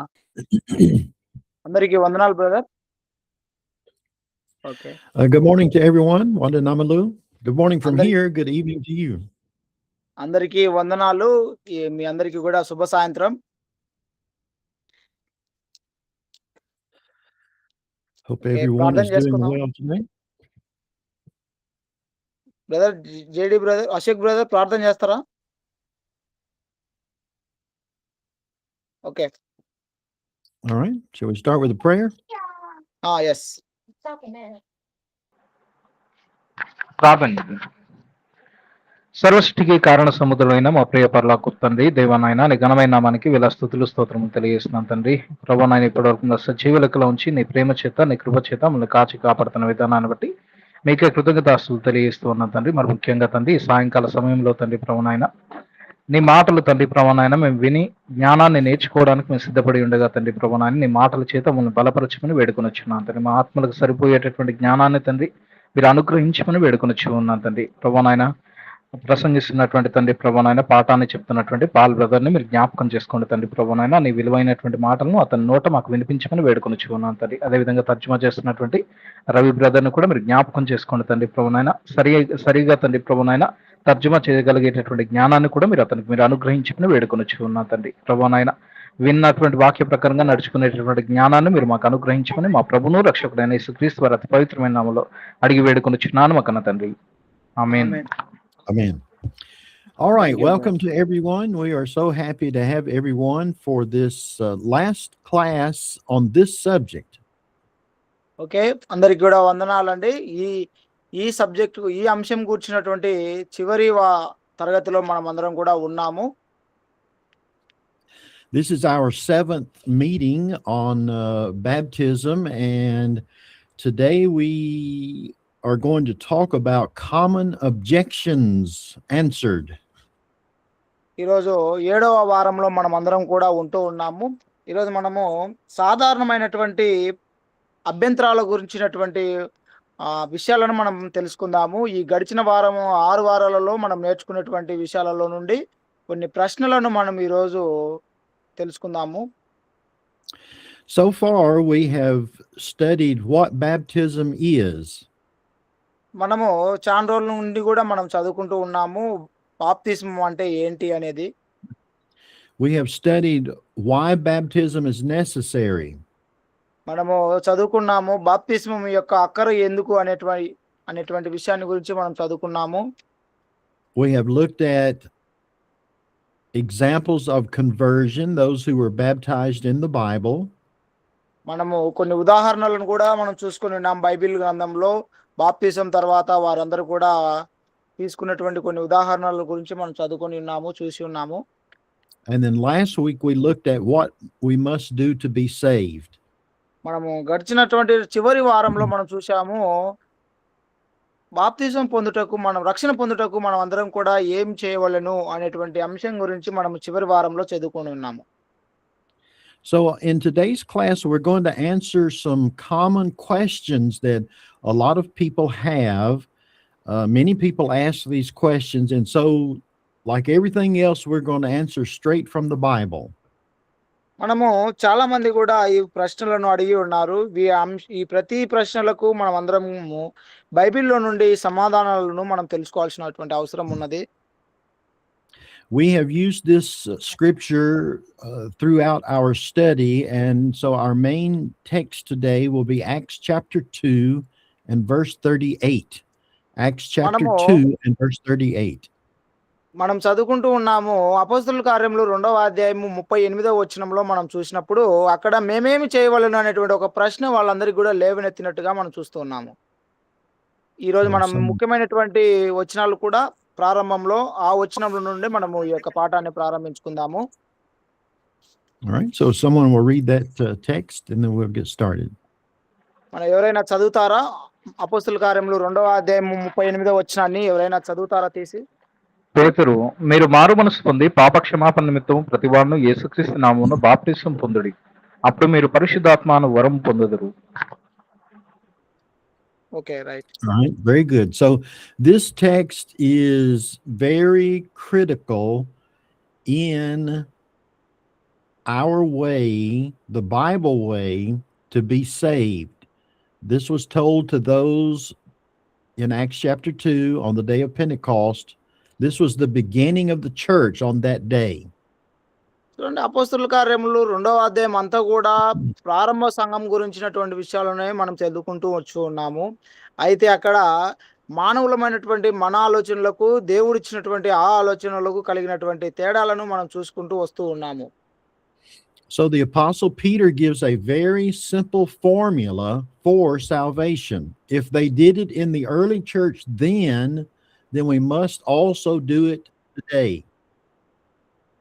ఆ! అందరికి వందనాలు brother. Okay. Good morning to everyone. Wanda Namalu. Good morning from అందరి here. Good evening to you. అందరికీ వందనాలు. మీ అందరికీ గూడా శుభ సాయంత్రం. Hope okay. everyone ప్రార్థన is doing చేసుకుందాం. well tonight. Brother JD brother, Ashok brother ప్రార్థన చేస్తారా? Okay. All right. Shall we start with a prayer? Yes. ప్రార్థన. సర్వసృష్టికి కారణ సముద్రుడైన మా ప్రియ పరలోక తండ్రి, దేవానాయన నీ ఘనమైన నామానికి వేల స్తుతులు స్తోత్రము తెలియజేస్తున్నాను తండ్రి. ప్రభా నాయన ఇప్పటివరకు సజీవ లెక్కలో ఉంచి నీ ప్రేమ చేత నీ కృప చేత మమ్మల్ని కాచి కాపాడుతున్న విధానాన్ని బట్టి మీకే కృతజ్ఞతాస్తులు తెలియజేస్తూ ఉన్నాను తండ్రి. మరి ముఖ్యంగా తండ్రి ఈ సాయంకాల సమయంలో తండ్రి ప్రభు నాయన నీ మాటలు తండ్రి ప్రభు నాయన మేము విని జ్ఞానాన్ని నేర్చుకోవడానికి మేము సిద్ధపడి ఉండగా తండ్రి ప్రభు నాయన నీ మాటల చేత మమ్మల్ని బలపరచుకుని వేడుకొని వచ్చున్నాను తండ్రి. మా ఆత్మలకు సరిపోయేటటువంటి జ్ఞానాన్ని తండ్రి మీరు అనుగ్రహించమని వేడుకొని వచ్చి ఉన్నాను తండ్రి. ప్రభు నాయన ప్రసంగిస్తున్నటువంటి తండ్రి ప్రభు నాయన పాఠాన్ని చెప్తున్నటువంటి పాల్ బ్రదర్ని మీరు జ్ఞాపకం చేసుకోండి తండ్రి ప్రభు నాయన. నీ విలువైనటువంటి మాటలను అతని నోట మాకు వినిపించమని వేడుకొని వచ్చి ఉన్నాను తండ్రి. అదేవిధంగా తర్జుమా చేస్తున్నటువంటి రవి బ్రదర్ని కూడా మీరు జ్ఞాపకం చేసుకోండి తండ్రి ప్రభు నాయన. సరిగా తండ్రి ప్రభు నాయన తర్జుమా చేయగలిగేటటువంటి జ్ఞానాన్ని కూడా మీరు అతనికి మీరు అనుగ్రహించమని వేడుకొని వచ్చి ఉన్నాను తండ్రి ప్రభు నాయన. విన్నటువంటి వాక్య ప్రకారంగా నడుచుకునేటటువంటి జ్ఞానాన్ని మీరు మాకు అనుగ్రహించమని మా ప్రభును రక్షకుడైన యేసుక్రీస్తు వారి అతి పవిత్రమైన నామములో అడిగి వేడుకొని చిన్నాను మా కన్న తండ్రి. ఆమేన్. Amen. All right. Thank you, Welcome to everyone. We are so happy to have everyone for this last class on this subject. Okay. అందరికి కూడా వందనాలండి. ఈ ఈ సబ్జెక్ట్ ఈ అంశం కూర్చున్నటువంటి చివరి తరగతిలో మనం అందరం కూడా ఉన్నాము. This is our 7th meeting on baptism, and today we are going to talk about common objections answered. ఈరోజు 7వ వారంలో మనం అందరం కూడా ఉంటూ ఉన్నాము. ఈరోజు మనము సాధారణమైనటువంటి అభ్యంతరాల గురించినటువంటి విషయాలను మనం తెలుసుకుందాము. ఈ గడిచిన వారము 6 వారాలలో మనం నేర్చుకున్నటువంటి విషయాలలో నుండి కొన్ని ప్రశ్నలను మనం ఈరోజు తెలుసుకుందాము. So far we have studied what baptism is. మనము చాలా రోజుల నుండి కూడా మనం చదువుకుంటూ ఉన్నాము బాప్తిస్మం అంటే ఏంటి అనేది. We have studied why baptism is necessary. మనము చదువుకున్నాము బాప్తిస్మం యొక్క అక్కర ఎందుకు అనేటువంటి విషయాన్ని గురించి మనం చదువుకున్నాము. We have looked at examples of conversion, those who were baptized in the Bible. మనము కొన్ని ఉదాహరణలను కూడా మనం చూసుకొని ఉన్నాం బైబిల్ గ్రంథంలో. బాప్తిజం తర్వాత వారందరూ కూడా తీసుకున్నటువంటి కొన్ని ఉదాహరణల గురించి మనం చదువుకొని ఉన్నాము, చూసి ఉన్నాము. And then last week we looked at what we must do to be saved. మనము గడిచినటువంటి చివరి వారంలో మనం చూసాము బాప్తిజం పొందుటకు, మనం రక్షణ పొందుటకు మనం అందరం కూడా ఏం చేయవలెను అనేటువంటి అంశం గురించి మనం చివరి వారంలో చదువుకొని ఉన్నాము. So in today's class, we're going to answer some common questions that a lot of people have. Many people ask these questions, and so like everything else, we're going to answer straight from the Bible. మనము చాలా మంది కూడా ఈ ప్రశ్నలను అడిగి ఉన్నారు. ఈ ప్రతి ప్రశ్నలకు మనం అందరము బైబిల్లో నుండి సమాధానాలను మనం తెలుసుకోవాల్సినటువంటి అవసరం ఉన్నది. We have used this scripture throughout our study, and so our main text today will be Acts chapter 2 and verse 38. Acts chapter 2 and verse 38. మనం చదువుకుంటూ ఉన్నాము అపోస్తలుల కార్యములు 2వ అధ్యాయము 38వ వచనంలో మనం చూసినప్పుడు అక్కడ మేమేమి చేయవలెను అనేటువంటి ఒక ప్రశ్న వాళ్ళందరికీ కూడా లేవనెత్తినట్టుగా మనం చూస్తూ ఉన్నాము. ఈరోజు మనం ముఖ్యమైనటువంటి వచనాలు కూడా ప్రారంభంలో ఆ వచనంలో నుండి మనము ఈ యొక్క పాఠాన్ని ప్రారంభించుకుందాము. All right, so someone will read that text and then we'll get started. మనం ఎవరైనా చదువుతారా? అపోస్తలుల కార్యములు 2వ అధ్యాయము 38వ వచనాన్ని ఎవరైనా చదువుతారా తీసి? పేతురు, మీరు మారు మనసు పొంది పాపక్షమాపణ నిమిత్తం ప్రతివాడును యేసుక్రీస్తు నామమున బాప్తిసం పొందుడి, అప్పుడు మీరు పరిశుద్ధాత్మను వరం పొందుదురు. Okay, right. All right, very good. So this text is very critical in our way, the Bible way, to be saved. This was told to those in Acts chapter 2 on the day of Pentecost. This was the beginning of the church on that day. చూడండి, అపోస్తలుల కార్యములు 2వ అధ్యాయం అంతా కూడా ప్రారంభ సంఘం గురించినటువంటి విషయాలనే మనం చదువుకుంటూ వచ్చి ఉన్నాము. అయితే అక్కడ మానవులమైనటువంటి మన ఆలోచనలకు దేవుడిచ్చినటువంటి ఆ ఆలోచనలకు కలిగినటువంటి తేడాలను మనం చూసుకుంటూ వస్తూ ఉన్నాము. So the Apostle Peter gives a very simple formula for salvation. If they did it in the early church then we must also do it today.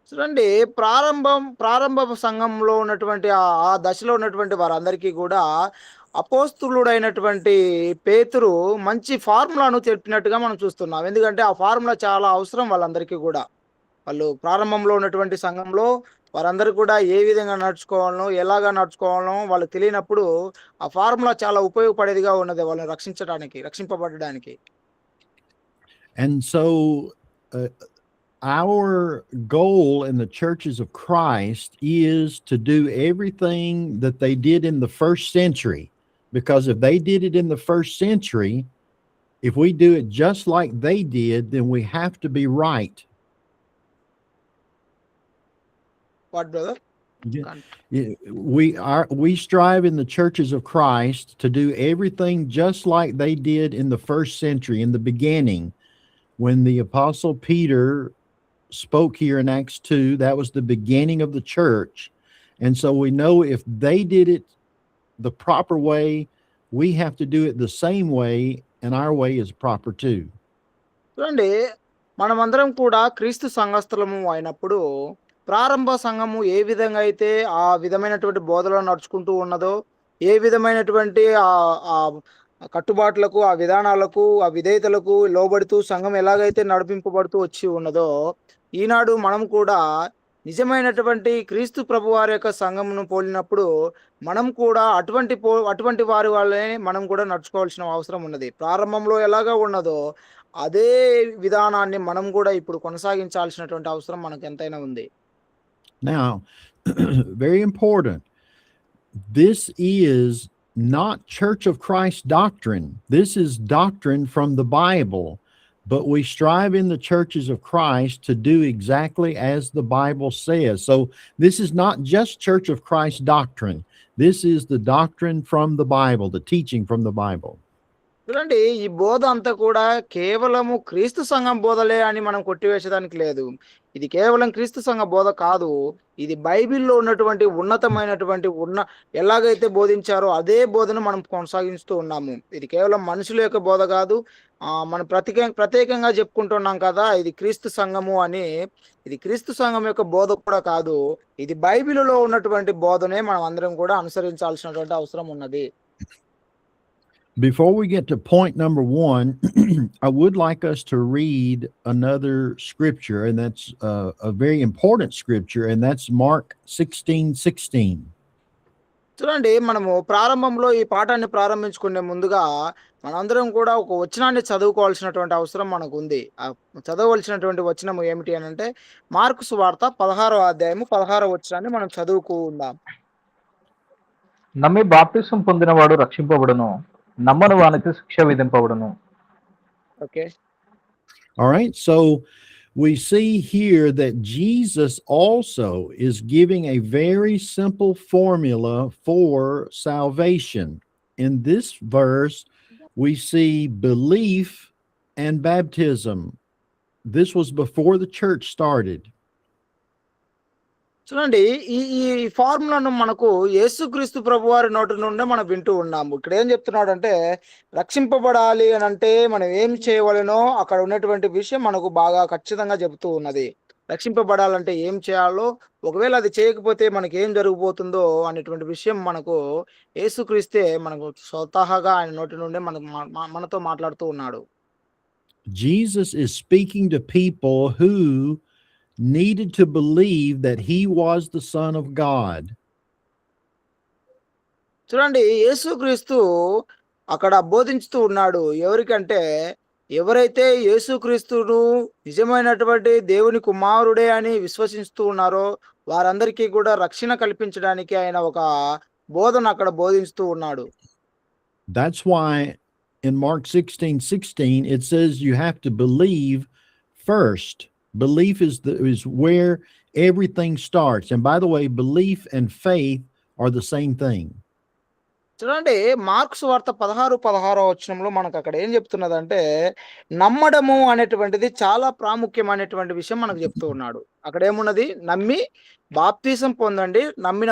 చూడండి, ప్రారంభ సంఘంలో ఉన్నటువంటి ఆ దశలో ఉన్నటువంటి వారందరికీ కూడా అపోస్తులుడైనటువంటి పేతురు మంచి ఫార్ములాను చెప్పినట్టుగా మనం చూస్తున్నాం. ఎందుకంటే ఆ ఫార్ములా చాలా అవసరం వాళ్ళందరికీ కూడా. వాళ్ళు ప్రారంభంలో ఉన్నటువంటి సంఘంలో వారందరూ కూడా ఏ విధంగా నడుచుకోవాలనో, ఎలాగా నడుచుకోవాలనో వాళ్ళకి తెలియనప్పుడు ఆ ఫార్ములా చాలా ఉపయోగపడేదిగా ఉన్నది వాళ్ళని రక్షింపబడడానికి. And so our goal in the churches of Christ is to do everything that they did in the first century. Because if they did it in the first century, if we do it just like they did, then we have to be right. What, brother? We strive in the churches of Christ to do everything just like they did in the first century, in the beginning, when the Apostle Peter spoke here in Acts 2. That was the beginning of the church. And so we know if they did it the proper way, we have to do it the same way, and our way is proper too. చూడండి, మనమందరం కూడా క్రీస్తు సంఘస్థలము అయినప్పుడు ప్రారంభ సంఘము ఏ విధంగా అయితే ఆ విధమైనటువంటి బోధలో నడుచుకుంటూ ఉన్నదో, ఏ విధమైనటువంటి ఆ కట్టుబాట్లకు, ఆ విధానాలకు, ఆ విధేయతలకు లోబడుతూ సంఘం ఎలాగైతే నడిపింపబడుతూ వచ్చి ఉన్నదో, ఈనాడు మనం కూడా నిజమైనటువంటి క్రీస్తు ప్రభు వారి యొక్క సంఘమును పోలినప్పుడు మనం కూడా అటువంటి వారి వాళ్ళే మనం కూడా నడుచుకోవాల్సిన అవసరం ఉన్నది. ప్రారంభంలో ఎలాగా ఉన్నదో అదే విధానాన్ని మనం కూడా ఇప్పుడు కొనసాగించాల్సినటువంటి అవసరం మనకు ఎంతైనా ఉంది. Now, very important, this is not Church of Christ doctrine. This is doctrine from the Bible. But we strive in the churches of Christ to do exactly as the Bible says. So this is not just Church of Christ doctrine. This is the doctrine from the Bible, the teaching from the Bible. చూడండి, ఈ బోధ అంతా కూడా కేవలము క్రీస్తు సంఘం బోధలే అని మనం కొట్టివేసేదానికి లేదు. ఇది కేవలం క్రీస్తు సంఘ బోధ కాదు. ఇది బైబిల్లో ఉన్నటువంటి ఉన్నతమైనటువంటి ఎలాగైతే బోధించారో అదే బోధను మనం కొనసాగిస్తూ ఉన్నాము. ఇది కేవలం మనుషుల యొక్క బోధ కాదు. మనం ప్రత్యేకంగా చెప్పుకుంటున్నాం కదా ఇది క్రీస్తు సంఘము అని. ఇది క్రీస్తు సంఘం యొక్క బోధ కూడా కాదు. ఇది బైబిల్లో ఉన్నటువంటి బోధనే మనం అందరం కూడా అనుసరించాల్సినటువంటి అవసరం ఉన్నది. Before we get to point number 1, I would like us to read another scripture, and that's a very important scripture, and that's Mark 16:16. చూడండి, మనము ప్రారంభంలో ఈ పాఠాన్ని ప్రారంభించుకునే ముందుగా మనందరం కూడా ఒక వచనాన్ని చదువుకోవాల్సినటువంటి అవసరం మనకు ఉంది. చదవవలసినటువంటి వచనం ఏమిటి అని అంటే మార్కు సువార్త 16వ అధ్యాయము 16వ వచనాన్ని మనం చదువుకుందాం. నమ్మి బాప్తిసం పొందినవాడు రక్షింపబడును, నమ్మని వానికి శిక్ష విధింపబడును. Okay. All right, so we see here that Jesus also is giving a very simple formula for salvation. In this verse, we see belief and baptism. This was before the church started. చూడండి, ఈ ఫార్ములాను మనకు యేసుక్రీస్తు ప్రభు వారి నోటి నుండే మనం వింటూ ఉన్నాము. ఇక్కడ ఏం చెప్తున్నాడు అంటే రక్షింపబడాలి అని అంటే మనం ఏం చేయవలెనో అక్కడ ఉన్నటువంటి విషయం మనకు బాగా ఖచ్చితంగా చెబుతూ ఉన్నది. రక్షింపబడాలంటే ఏం చేయాలో, ఒకవేళ అది చేయకపోతే మనకి ఏం జరగబోతుందో అనేటువంటి విషయం మనకు యేసుక్రీస్తే మనకు స్వతహాగా ఆయన నోటి నుండే మనతో మాట్లాడుతూ ఉన్నాడు. Jesus is speaking to people who needed to believe that he was the Son of God. చూడండి, యేసుక్రీస్తు అక్కడ బోధించుతూ ఉన్నాడు. ఎవరికంటే ఎవరైతే యేసుక్రీస్తును నిజమైనటువంటి దేవుని కుమారుడే అని విశ్వసిస్తూ ఉన్నారో వారందరికీ కూడా రక్షణ కల్పించడానికి ఆయన ఒక బోధన అక్కడ బోధిస్తూ ఉన్నాడు. That's why in Mark 16:16 it says you have to believe first. Belief is where everything starts. And by the way, belief and faith are the same thing. చూడండి, మార్క్స్ వార్త 16 వచనంలో మనకు అక్కడ ఏం చెప్తున్నదంటే, నమ్మడము అనేటువంటిది చాలా ప్రాముఖ్యమైనటువంటి విషయం మనకు చెప్తూ ఉన్నాడు. అక్కడ ఏమున్నది, నమ్మి బాప్తీసం పొందండి, నమ్మి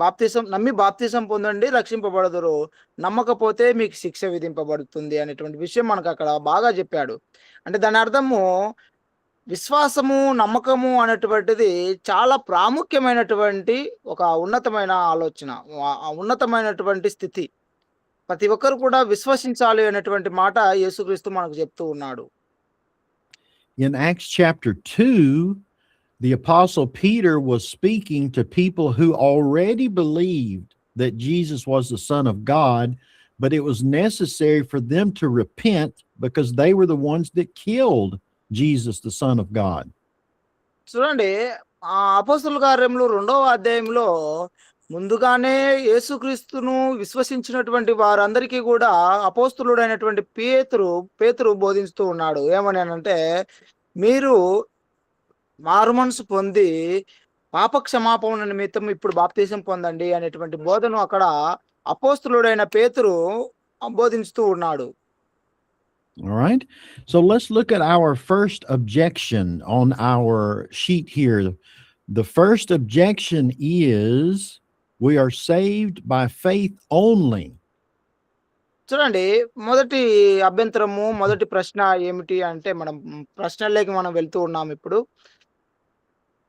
బాప్తీసం పొందండి, రక్షింపబడదురు, నమ్మకపోతే మీకు శిక్ష విధింపబడుతుంది అనేటువంటి విషయం మనకు అక్కడ బాగా చెప్పాడు. అంటే దాని అర్థము విశ్వాసము, నమ్మకము అనేటువంటిది చాలా ప్రాముఖ్యమైనటువంటి ఒక ఉన్నతమైన ఆలోచన, ఉన్నతమైనటువంటి స్థితి. ప్రతి ఒక్కరు కూడా విశ్వసించాలి అనేటువంటి మాట యేసుక్రీస్తు మనకు చెప్తూ ఉన్నాడు. In Acts chapter 2, the apostle Peter was speaking to people who already believed that Jesus was the Son of God, but it was necessary for them to repent because they were the ones that killed Jesus, the Son of God. చూడండి, ఆ అపోస్తలుల కార్యములు 2వ అధ్యాయంలో ముందుగానే యేసుక్రీస్తును విశ్వసించినటువంటి వారందరికీ కూడా అపోస్తలుడైనటువంటి పేతురు బోధిస్తూ ఉన్నాడు. ఏమని అంటే, మీరు మారుమనసు పొంది పాప క్షమాపణ నిమిత్తం ఇప్పుడు బాప్తీసం పొందండి అనేటువంటి బోధను అక్కడ అపోస్తలుడైన పేతురు బోధిస్తూ ఉన్నాడు. All right. So let's look at our first objection on our sheet here. The first objection is we are saved by faith only. చూడండి, మొదటి అభ్యంతరము, మొదటి ప్రశ్న ఏమిటి అంటే, మనం ప్రశ్నలోకి మనం వెళ్తూ ఉన్నాం ఇప్పుడు.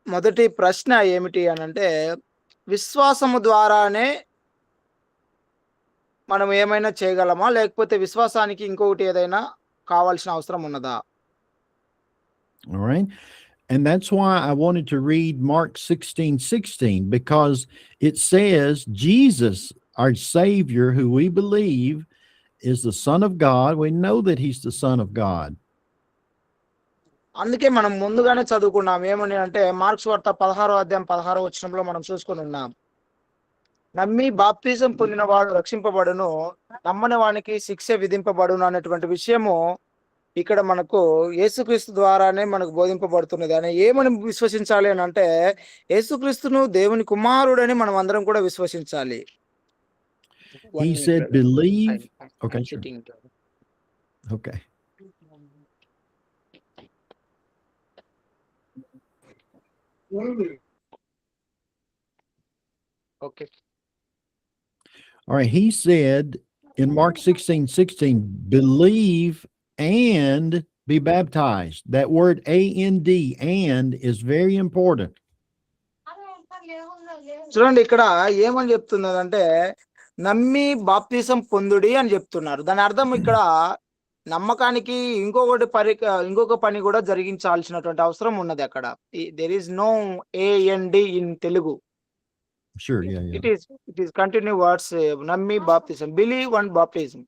మొదటి ప్రశ్న ఏమిటి అనంటే, విశ్వాసము ద్వారానే మనం ఏమైనా చేయగలమా, లేకపోతే విశ్వాసానికి ఇంకొకటి ఏదైనా కావాల్సిన అవసరం ఉన్నదా? All right. And that's why I wanted to read Mark 16:16, because it says Jesus, our Savior, who we believe is the Son of God. We know that he's the Son of God. అందుకే మనం ముందుగానే చదువుకున్నాం. ఏమని అంటే, marks వార్త 16వ అధ్యాయం 16వ వచనంలో మనం చూసుకొని ఉన్నాం, నమ్మి బాప్తిజం పొందిన వాడు రక్షింపబడును, నమ్మని వానికి శిక్ష విధింపబడును అనేటువంటి విషయము ఇక్కడ మనకు యేసుక్రీస్తు ద్వారానే మనకు బోధింపబడుతున్నది. అని ఏమని విశ్వసించాలి అని అంటే, యేసుక్రీస్తును దేవుని కుమారుడని మనం అందరం కూడా విశ్వసించాలి. He said, believe. Okay. Okay. Okay. All right. He said in Mark 16:16, believe and be baptized. That word and is very important. చూడండి, ఇక్కడ ఏమని చెప్తున్నదంటే, నమ్మి బాప్తిసం పొందుడి అని చెప్తున్నారు. దాని అర్థం ఇక్కడ నమ్మకానికి ఇంకొక పని కూడా జరిగించాల్సినటువంటి అవసరం ఉన్నది. అక్కడ there is no and in Telugu. Sure. Yeah. It is continue words. Nammi baptism, believe and baptism.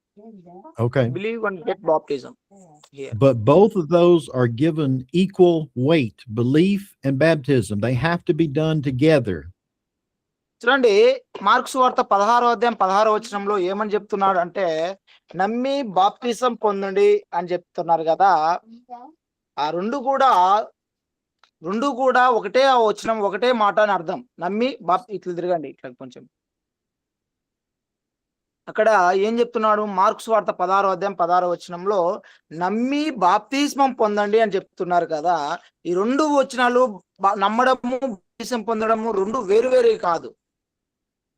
Okay. Believe and get baptism here. But both of those are given equal weight, belief and baptism. They have to be done together. చూడండి, marks వార్త 16వ అధ్యాయం 16వ వచనంలో ఏమని చెప్తున్నాడు అంటే, నమ్మి బాప్తిసం పొందండి అని చెప్తున్నారు కదా. ఆ రెండు కూడా ఒకటే వచనం, ఒకటే మాట అని అర్థం. నమ్మి ఇట్లా తిరగండి, ఇట్లా కొంచెం. అక్కడ ఏం చెప్తున్నాడు, మార్క్స్ వార్త 16వ అధ్యాయం 16వ వచనంలో నమ్మి బాప్తిస్మం పొందండి అని చెప్తున్నారు కదా. ఈ రెండు వచనాలు నమ్మడము, బాప్తిసం పొందడము రెండు వేరు కాదు.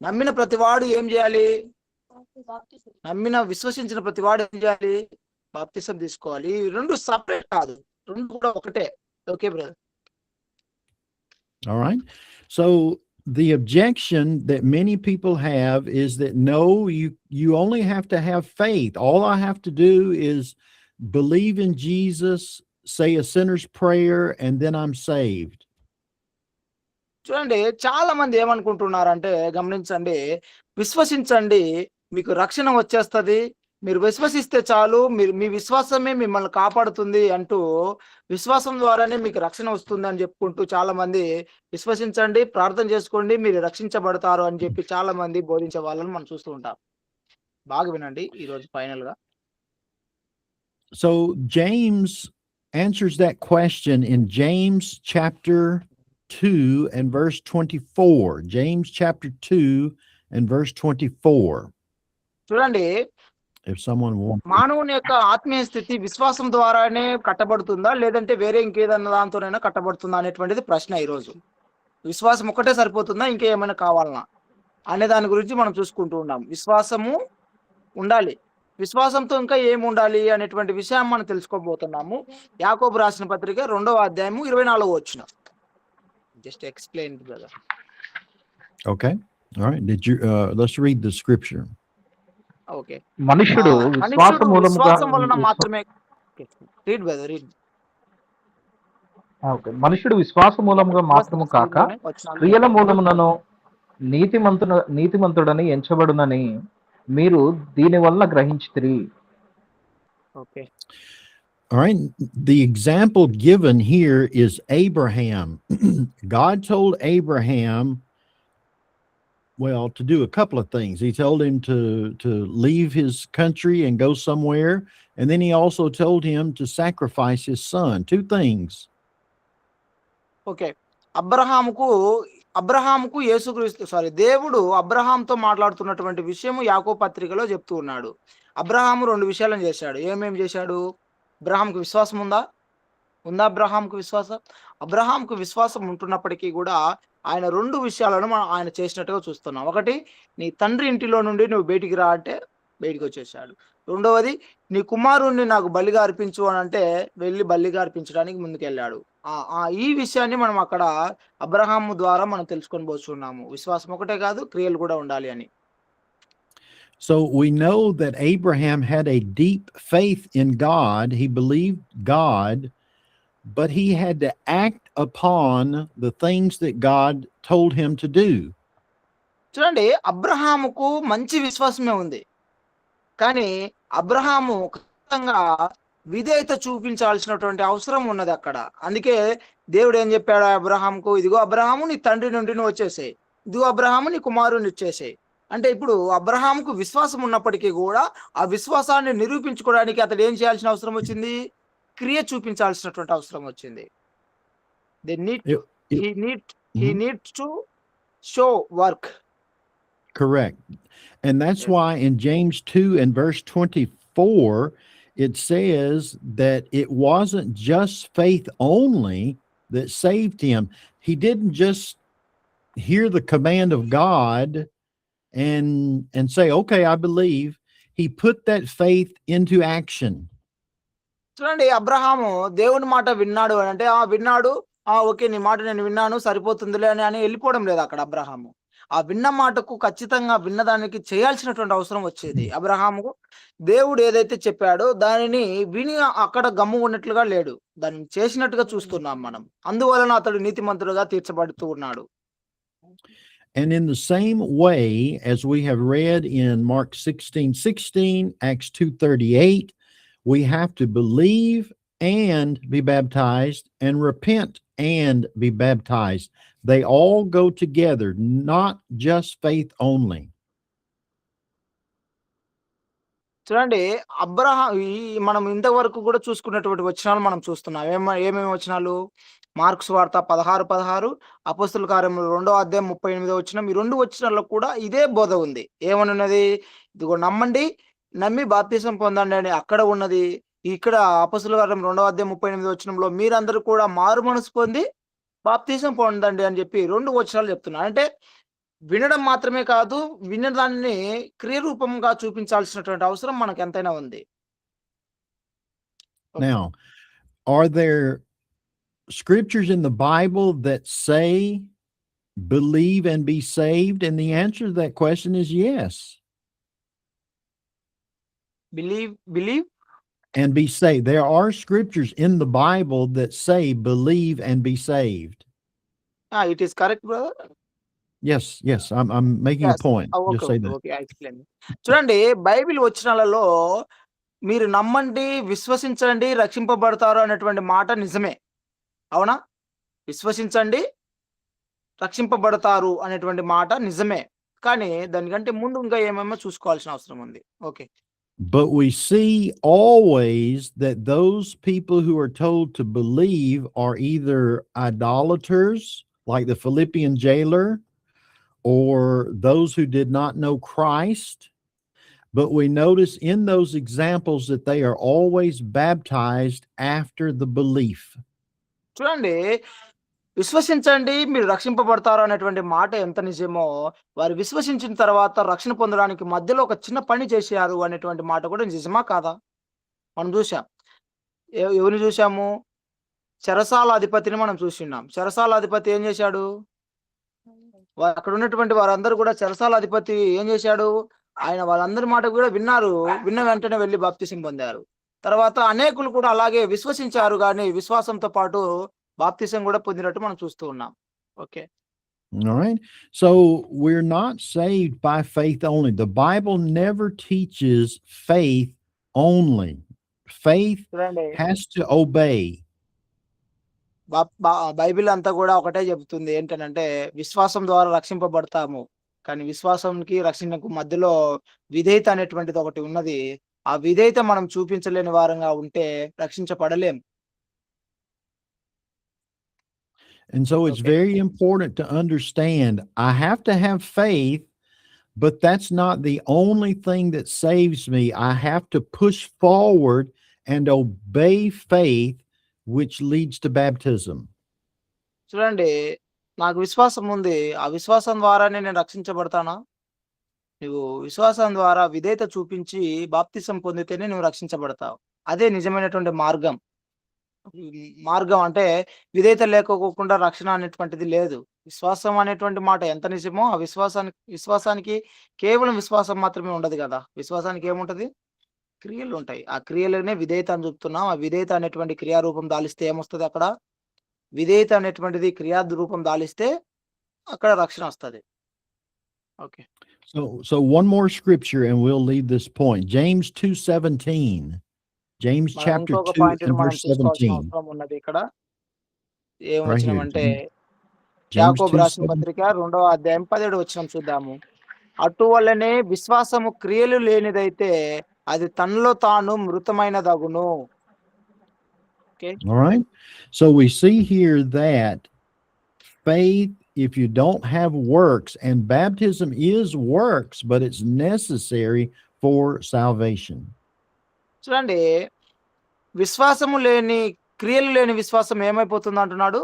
నమ్మిన ప్రతివాడు ఏం చేయాలి, విశ్వసించిన ప్రతివాడు ఏం చేయాలి, బాప్తిసం తీసుకోవాలి. ఈ రెండు సపరేట్ కాదు, రెండు కూడా ఒకటే. Okay brother. All right. So the objection that many people have is that no, you only have to have faith. All I have to do is believe in Jesus, say a sinner's prayer, and then I'm saved. చూడండి, చాలా మంది ఏమనుకుంటున్నారంటే, గమనించండి, విశ్వసించండి మీకు రక్షణ వచ్చేస్తుంది, మీరు విశ్వసిస్తే చాలు, మీ విశ్వాసమే మిమ్మల్ని కాపాడుతుంది అంటూ, విశ్వాసం ద్వారానే మీకు రక్షణ వస్తుందని చెప్పుకుంటూ చాలామంది విశ్వసించండి, ప్రార్థన చేసుకోండి, మీరు రక్షించబడతారు అని చెప్పి చాలామంది బోధించే వాళ్ళని మనం చూస్తూ ఉంటాం. బాగా వినండి ఈరోజు ఫైనల్‌గా. So James answers that question in James chapter 2 and verse 24. James chapter 2 and verse 24. చూడండి, If someone wants మానవుని యొక్క ఆత్మీయ స్థితి విశ్వాసం ద్వారానే కట్టబడుతుందా? లేదంటే వేరే ఇంకేదన్నా దాంతోనైనా కట్టబడుతుందా అనేటువంటిది ప్రశ్న ఈరోజు. విశ్వాసం ఒక్కటే సరిపోతుందా? ఇంకేమైనా కావాలనా? అనే దాని గురించి మనం చూసుకుంటూ ఉన్నాం. విశ్వాసము ఉండాలి. విశ్వాసంతో ఇంకా ఏముండాలి అనేటువంటి విషయం మనం తెలుసుకోబోతున్నాము. యాకోబు రాసిన పత్రిక 2వ అధ్యాయము 24వ వచనం. Just explain brother. Okay. All right. Let's read the scripture. Okay. మనుష్యుడు మనుష్యుడు విశ్వాసం విశ్వాసం వలన మూలముగా మాత్రమే రీడ్ బ్రదర్ రీడ్. ఓకే. మనుష్యుడు విశ్వాస మూలముగా మాత్రము కాక క్రియల మూలమునను నీతిమంతుడని ఎంచబడునని మీరు దీని వలన గ్రహించితిరి. Okay. All right. The example given here is Abraham. God told Abraham, well, to do a couple of things. He told him to leave his country and go somewhere, and then he also told him to sacrifice his son. Two things. Okay. అబ్రహాముకు యేసుక్రీస్తు దేవుడు అబ్రహాంతో మాట్లాడుతున్నటువంటి విషయము యాకోబు పత్రికలో చెప్తూ ఉన్నాడు. అబ్రహాము 2 విషయాలను చేశాడు. ఏమేమి చేశాడు? అబ్రహాముకు విశ్వాసం ఉందా? అబ్రహాముకు విశ్వాసం? అబ్రహాముకు విశ్వాసం ఉంటున్నప్పటికీ కూడా ఆయన 2 విషయాలను ఆయన చేసినట్టుగా చూస్తున్నాం. ఒకటి, నీ తండ్రి ఇంటిలో నుండి నువ్వు బయటికి రా అంటే బయటికి వచ్చేసాడు. రెండవది, నీ కుమారుణ్ణి నాకు బలిగా అర్పించు అని అంటే వెళ్ళి బలిగా అర్పించడానికి ముందుకెళ్ళాడు. ఈ విషయాన్ని మనం అక్కడ అబ్రహాము ద్వారా మనం తెలుసుకొని పోతున్నాము. విశ్వాసం ఒకటే కాదు, క్రియలు కూడా ఉండాలి అని. So we know that Abraham had a deep faith in God. He believed God, but he had to act upon the things that God told him to do. చూడండి, అబ్రహాముకు మంచి విశ్వాసమే ఉంది. కానీ అబ్రహాము ఖచ్చితంగా విధేయత చూపించాల్సినటువంటి అవసరం ఉన్నది అక్కడ. అందుకే దేవుడు ఏం చెప్పాడు అబ్రహాముకు? ఇదిగో అబ్రహాము, నీ తండ్రి నుండి నువ్వు వచ్చేసేయ్. ఇదిగో అబ్రహాము, నీ కుమారుని ఇచ్చేసేయ్. అంటే ఇప్పుడు అబ్రహాముకు విశ్వాసం ఉన్నప్పటికీ కూడా ఆ విశ్వాసాన్ని నిరూపించుకోవడానికి అతడు ఏం చేయాల్సిన అవసరం వచ్చింది? క్రియ చూపించాల్సినటువంటి అవసరం వచ్చింది. He needs to show work. Correct. And that's why in James 2 and verse 24, it says that it wasn't just faith only that saved him. He didn't just hear the command of God and say, okay, I believe. He put that faith into action. చూడండి, అబ్రహాము దేవుని మాట విన్నాడు అని అంటే విన్నాడు, okay నీ మాట నేను విన్నాను సరిపోతుందిలే అని వెళ్ళిపోవడం లేదు అక్కడ అబ్రహాము. ఆ విన్న మాటకు ఖచ్చితంగా విన్నదానికి చేయాల్సినటువంటి అవసరం వచ్చేది. అబ్రహాముకు దేవుడు ఏదైతే చెప్పాడో దానిని విని అక్కడ గమ్ము ఉన్నట్లుగా లేడు, దాన్ని చేసినట్టుగా చూస్తున్నాం మనం. అందువలన అతడు నీతిమంతుడుగా తీర్చబడుతూ ఉన్నాడు. And in the same way as we have read in Mark 16:16, Acts 2:38, we have to believe and be baptized and repent and be baptized. They all go together, not just faith only. చూడండి, మనం ఇంతవరకు కూడా చూసుకున్నటువంటి వచనాలు మనం చూస్తున్నాం. ఏమేమి వచనాలు? Mark సువార్త 16:16, అపోస్తలుల కార్యములు 2వ అధ్యాయం 38వ వచనం. ఈ 2 వచనాల్లో కూడా ఇదే బోధ ఉంది. ఏమని ఉన్నది? ఇదిగో నమ్మండి, నమ్మి బాప్తిసం పొందండి అని అక్కడ ఉన్నది. ఇక్కడ అపోస్తలుల కార్యం 2వ అధ్యాయం 38వ వచనంలో మీరందరూ కూడా మారు మనసు పొంది బాప్తిసం పొందండి అని చెప్పి 2 వచనాలు చెప్తున్నారు. అంటే వినడం మాత్రమే కాదు, వినడాన్ని క్రియరూపంగా చూపించాల్సినటువంటి అవసరం మనకు ఎంతైనా ఉంది. Now, are there scriptures in the Bible that say believe and be saved? And the answer to that question is yes. Believe and be saved. There are scriptures in the Bible that say believe and be saved. It is correct, brother. Yes, I'm making a yes. point. Okay. Just say okay. that. Okay. I explain. చూడండి Bible వచనాలలో మీరు నమ్మండి, విశ్వసించండి, రక్షింపబడతారు అనేటువంటి మాట నిజమే. అవునా? విశ్వసించండి, రక్షింపబడతారు అనేటువంటి మాట నిజమే. కానీ దానికంటే ముందు ఇంకా ఏమేమో చూసుకోవాల్సిన అవసరం ఉంది. Okay. But we see always that those people who are told to believe are either idolaters, like the Philippian jailer, or those who did not know Christ. But we notice in those examples that they are always baptized after the belief. చూడండి విశ్వసించండి మీరు రక్షింపబడతారు అనేటువంటి మాట ఎంత నిజమో, వారు విశ్వసించిన తర్వాత రక్షణ పొందడానికి మధ్యలో ఒక చిన్న పని చేశారు అనేటువంటి మాట కూడా నిజమా కాదా? మనం చూసాం. ఎవరిని చూసాము? చెరసాల అధిపతిని మనం చూసున్నాం. చెరసాల అధిపతి ఏం చేశాడు? అక్కడ ఉన్నటువంటి వారందరూ కూడా చెరసాల అధిపతి ఏం చేశాడు? ఆయన వాళ్ళందరి మాట కూడా విన్నారు. విన్న వెంటనే వెళ్లి బాప్తిసం పొందారు. తర్వాత అనేకులు కూడా అలాగే విశ్వసించారు గాని విశ్వాసంతో పాటు బాప్తిసం కూడా పొందినట్టు మనం చూస్తూ ఉన్నాం. Okay. All right. So we're not saved by faith only. The Bible never teaches faith only. Faith చూడండి has to obey. బైబిల్ అంతా కూడా ఒకటే చెబుతుంది ఏంటనంటే విశ్వాసం ద్వారా రక్షింపబడతాము. కానీ విశ్వాసానికి రక్షణకు మధ్యలో విధేయత అనేటువంటిది ఒకటి ఉన్నది. ఆ విధేయత మనం చూపించలేని వారంగా ఉంటే రక్షించబడలేం. And so it's Okay. very important to understand I have to have faith, but that's not the only thing that saves me. I have to push forward and obey faith, which leads to baptism. చూడండి నాకు విశ్వాసం ఉంది. ఆ విశ్వాసం ద్వారానే నేను రక్షించబడతానా? నువ్వు విశ్వాసం ద్వారా విధేయత చూపించి బాప్తిసం పొందితేనే నువ్వు రక్షించబడతావు. అదే నిజమైనటువంటి మార్గం. మార్గం అంటే విధేయత లేకోకుండా రక్షణ అనేటువంటిది లేదు. విశ్వాసం అనేటువంటి మాట ఎంత నిజమో ఆ విశ్వాసానికి కేవలం విశ్వాసం మాత్రమే ఉండదు కదా! విశ్వాసానికి ఏముంటది? క్రియలు ఉంటాయి. ఆ క్రియలనే విధేయత అని చెప్తున్నాం. ఆ విధేయత అనేటువంటి క్రియారూపం దాలిస్తే ఏమొస్తది అక్కడ? విధేయత అనేటువంటిది క్రియా రూపం దాలిస్తే అక్కడ రక్షణ వస్తది. Okay. So one more scripture and we'll leave this point. James 2:17. James మనం chapter ఇంకొక 2 పాయింట్ and మనం verse చూసుకోవాల్సిన 17. అవసరం ఉన్నది ఇక్కడ. ఏం Right here. వచనమంటే James యాకోబు రాసిన 2:17. పత్రిక 2వ అధ్యాయం 17 వచనం చూద్దాము. అటువలనే విశ్వాసము క్రియలు లేనిదైతే అది తనలో తాను మృతమైనదగును. Okay. All right. So we see here that faith, if you don't have works, and baptism is works, but it's necessary for salvation. చూడండి విశ్వాసము లేని క్రియలు లేని విశ్వాసం ఏమైపోతుంది అంటున్నాడు?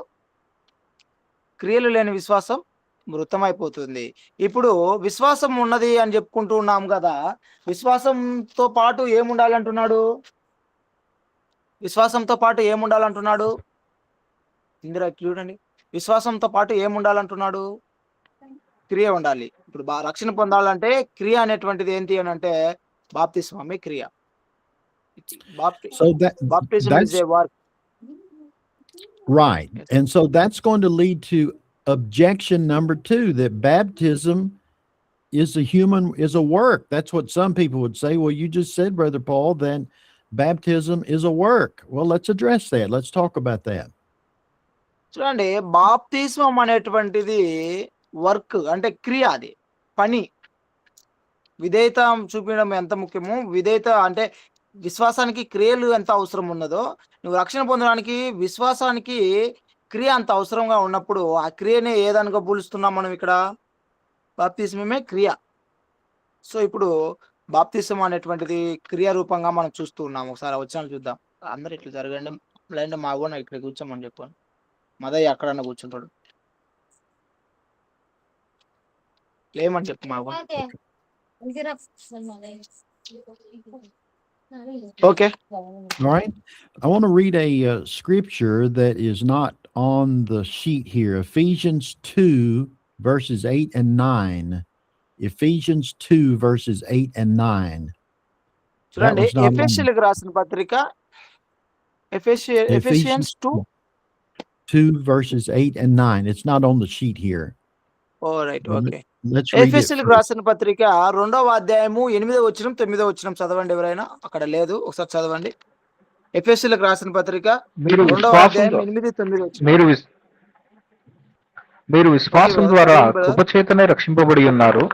క్రియలు లేని విశ్వాసం మృతమైపోతుంది. ఇప్పుడు విశ్వాసం ఉన్నది అని చెప్పుకుంటూ ఉన్నాం కదా! విశ్వాసంతో పాటు ఏముండాలంటున్నాడు? విశ్వాసంతో పాటు ఏముండాలంటున్నాడు? ఇందిరా చూడండి. విశ్వాసంతో పాటు ఏముండాలంటున్నాడు? క్రియ ఉండాలి. ఇప్పుడు రక్షణ పొందాలంటే క్రియ అనేటువంటిది ఏంటి అనంటే బాప్తిస్మమే క్రియ. So Baptism that's is a work. right. Yes. And so that's going to lead to objection number 2, that baptism is a work. That's what some people would say. Well, you just said, Brother Paul, that baptism is a work. Well, let's address that. Let's talk about that. చూడండి బాప్తిస్మం అనేటువంటిది work అంటే క్రియ, అది పని. విధేయత చూపించడం ఎంత ముఖ్యమో, విధేయత అంటే విశ్వాసానికి క్రియలు ఎంత అవసరం ఉన్నదో, నువ్వు రక్షణ పొందడానికి విశ్వాసానికి క్రియ అంత అవసరంగా ఉన్నప్పుడు ఆ క్రియనే ఏదనుగా పోలుస్తున్నాం మనం ఇక్కడ? బాప్తిస్మమే క్రియ. సో ఇప్పుడు బాప్తిస్మం అనేటువంటిది క్రియ రూపంగా మనం చూస్తూ ఉన్నాం. ఒకసారి వచనాలు చూద్దాం. అందరు ఇట్లా జరగండి. లేదంటే మా కూడా ఇక్కడ కూర్చోమని చెప్పాను. మదయ్య అక్కడన్నా కూర్చుంటాడు. లేమని చెప్పు మా okay. All right. I want to read a scripture that is not on the sheet here. Ephesians 2 verses 8 and 9. Ephesians 2 verses 8 and 9. చూడండి ఎఫెసీయులకు రాసిన పత్రిక Ephesians 2 verses 8 and 9. It's not on the sheet here. Oh right. Let- okay. Let's read it ఎఫెసీయులకు first. రాసిన పత్రిక 2వ అధ్యాయము 8వ వచనం 9వ వచనం చదవండి ఎవరైనా. అక్కడ లేదు, ఒకసారి చదవండి. ఎఫెసీయులకు రాసిన పత్రిక మీరు 2వ విశ్వాసం అధ్యాయం 8, 9 వచనం. మీరు మీరు ఓకే విశ్వాసం బ్రదర్, ద్వారా చదవండి బ్రదర్. కృపచేతనే రక్షింపబడి ఉన్నారు.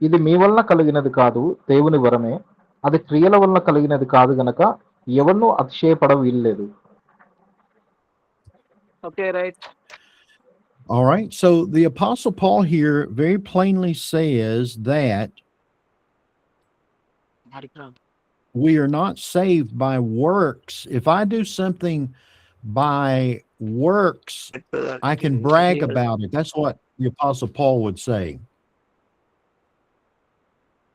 ఇది మీ వలన కలిగినది కాదు, దేవుని వరమే. అది క్రియల వలన కలిగినది కాదు గనక ఎవరినూ అతిశయపడ వీల్లేదు. Okay right. All right. So the Apostle Paul here very plainly says that we are not saved by works. If I do something by works, I can brag about it. That's what the Apostle Paul would say.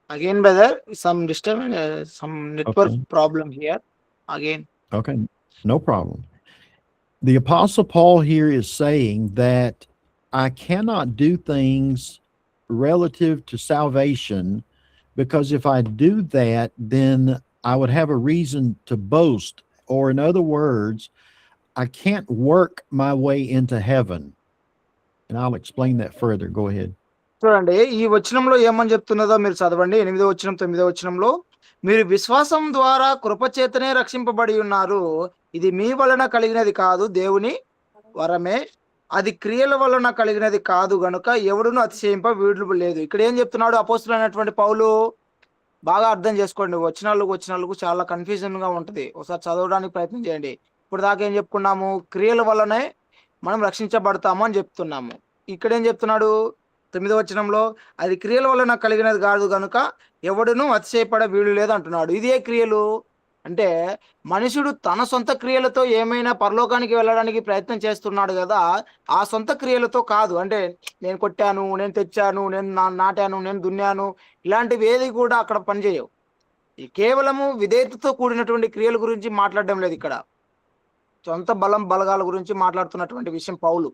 Again brother, some disturbance, some network Okay. problem here. Again. Okay. No problem. The Apostle Paul here is saying that I cannot do things relative to salvation, because if I do that, then I would have a reason to boast. Or in other words, I can't work my way into heaven. And I'll explain that further. Go ahead. చూడండి, ఈ వచనంలో ఏమని చెప్తున్నదో మీరు చదవండి. 8వ వచనం 9వ వచనంలో, మీరు విశ్వాసం ద్వారా కృపచేతనే రక్షింపబడి ఉన్నారు. ఇది మీ వలన కలిగినది కాదు, దేవుని వరమే. అది క్రియల వలన కలిగినది కాదు గనుక ఎవడును అతిశయింప వీలు లేదు. ఇక్కడ ఏం చెప్తున్నాడు అపోస్తులైనటువంటి పౌలు? బాగా అర్థం చేసుకోండి. వచనాలకు చాలా కన్ఫ్యూజన్ గా ఉంటది. ఒకసారి చదవడానికి ప్రయత్నం చేయండి. ఇప్పుడు దాకా ఏం చెప్పుకున్నాము? క్రియల వల్లనే మనం రక్షించబడతాము అని చెప్తున్నాము. ఇక్కడ ఏం చెప్తున్నాడు 9వ వచనంలో? అది క్రియల వలన కలిగినది కాదు గనుక ఎవడును అతిశయపడ వీలు లేదు అంటున్నాడు. ఇదే క్రియలు అంటే మనుషుడు తన సొంత క్రియలతో ఏమైనా పరలోకానికి వెళ్ళడానికి ప్రయత్నం చేస్తున్నాడు కదా, ఆ సొంత క్రియలతో కాదు. అంటే నేను కొట్టాను, నేను తెచ్చాను, నేను నాటాను, నేను దున్నాను, ఇలాంటివి ఏది కూడా అక్కడ పనిచేయవు. ఈ కేవలము విధేయతతో కూడినటువంటి క్రియల గురించి మాట్లాడడం లేదు ఇక్కడ. సొంత బలగాల గురించి మాట్లాడుతున్నటువంటి విషయం పౌలు.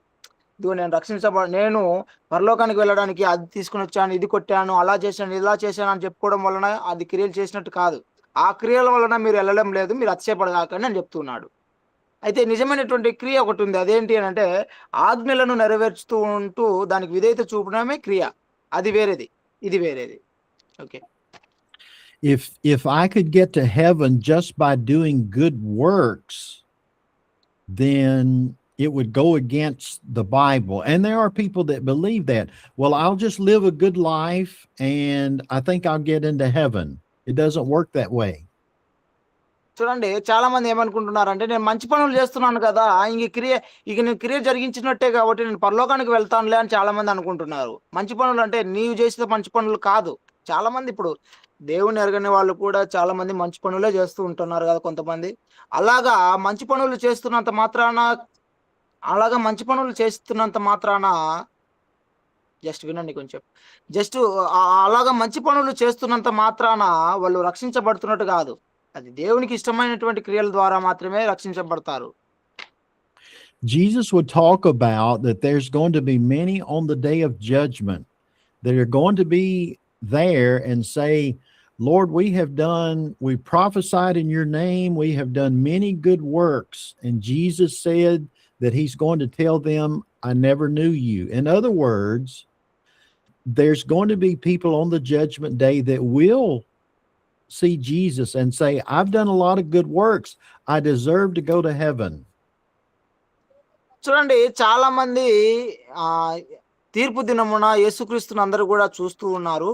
ఇదిగో నేను పరలోకానికి వెళ్ళడానికి అది తీసుకుని వచ్చాను, ఇది కొట్టాను, అలా చేశాను, ఇలా చేశాను అని చెప్పుకోవడం వలన అది క్రియలు చేసినట్టు కాదు. ఆ క్రియల వలన మీరు వెళ్ళడం లేదు, మీరు అతిశయపడగాకని అని చెప్తున్నాడు. అయితే నిజమైనటువంటి క్రియ ఒకటి ఉంది. అదేంటి అని అంటే ఆజ్ఞలను నెరవేర్చుతూ ఉంటూ దానికి విధేయత చూపడమే క్రియ. అది వేరేది, ఇది వేరేది. Okay. If I could get to heaven just by doing good works, then it would go against the Bible. And there are people that believe that. Well, I'll just live a good life and I think I'll get into heaven. It doesn't work that way. చూడండి, చాలా మంది ఏమనుకుంటున్నారంటే నేను మంచి పనులు చేస్తున్నాను కదా, నేను క్రియ జరిగించినట్టే కాబట్టి నేను పరలోకానికి వెళ్తానులే అని చాలా మంది అనుకుంటున్నారు. మంచి పనులు అంటే నీవు చేసిన మంచి పనులు కాదు. చాలా మంది ఇప్పుడు దేవుని ఎరగని వాళ్ళు కూడా చాలా మంది మంచి పనులే చేస్తూ ఉంటున్నారు కదా కొంతమంది. అలాగా మంచి పనులు చేస్తున్నంత మాత్రాన జస్ట్ వినండి కొంచెం. అలాగా మంచి పనులు చేస్తున్నంత మాత్రాన వాళ్ళు రక్షించబడుతున్నట్టు కాదు. అది దేవునికి ఇష్టమైనటువంటి క్రియల ద్వారా మాత్రమే రక్షించబడతారు. Jesus would talk about that there's going to be many on the day of judgment that are going to be there and say, Lord, we prophesied in your name, we have done many good works. And Jesus said that he's going to tell them, I never knew you. In other words, there's going to be people on the judgment day that will see Jesus and say, I've done a lot of good works. I deserve to go to heaven. చూడండి, చాలా మంది తీర్పు దినమున యేసుక్రీస్తుని అందరూ కూడా చూస్తూ ఉన్నారు.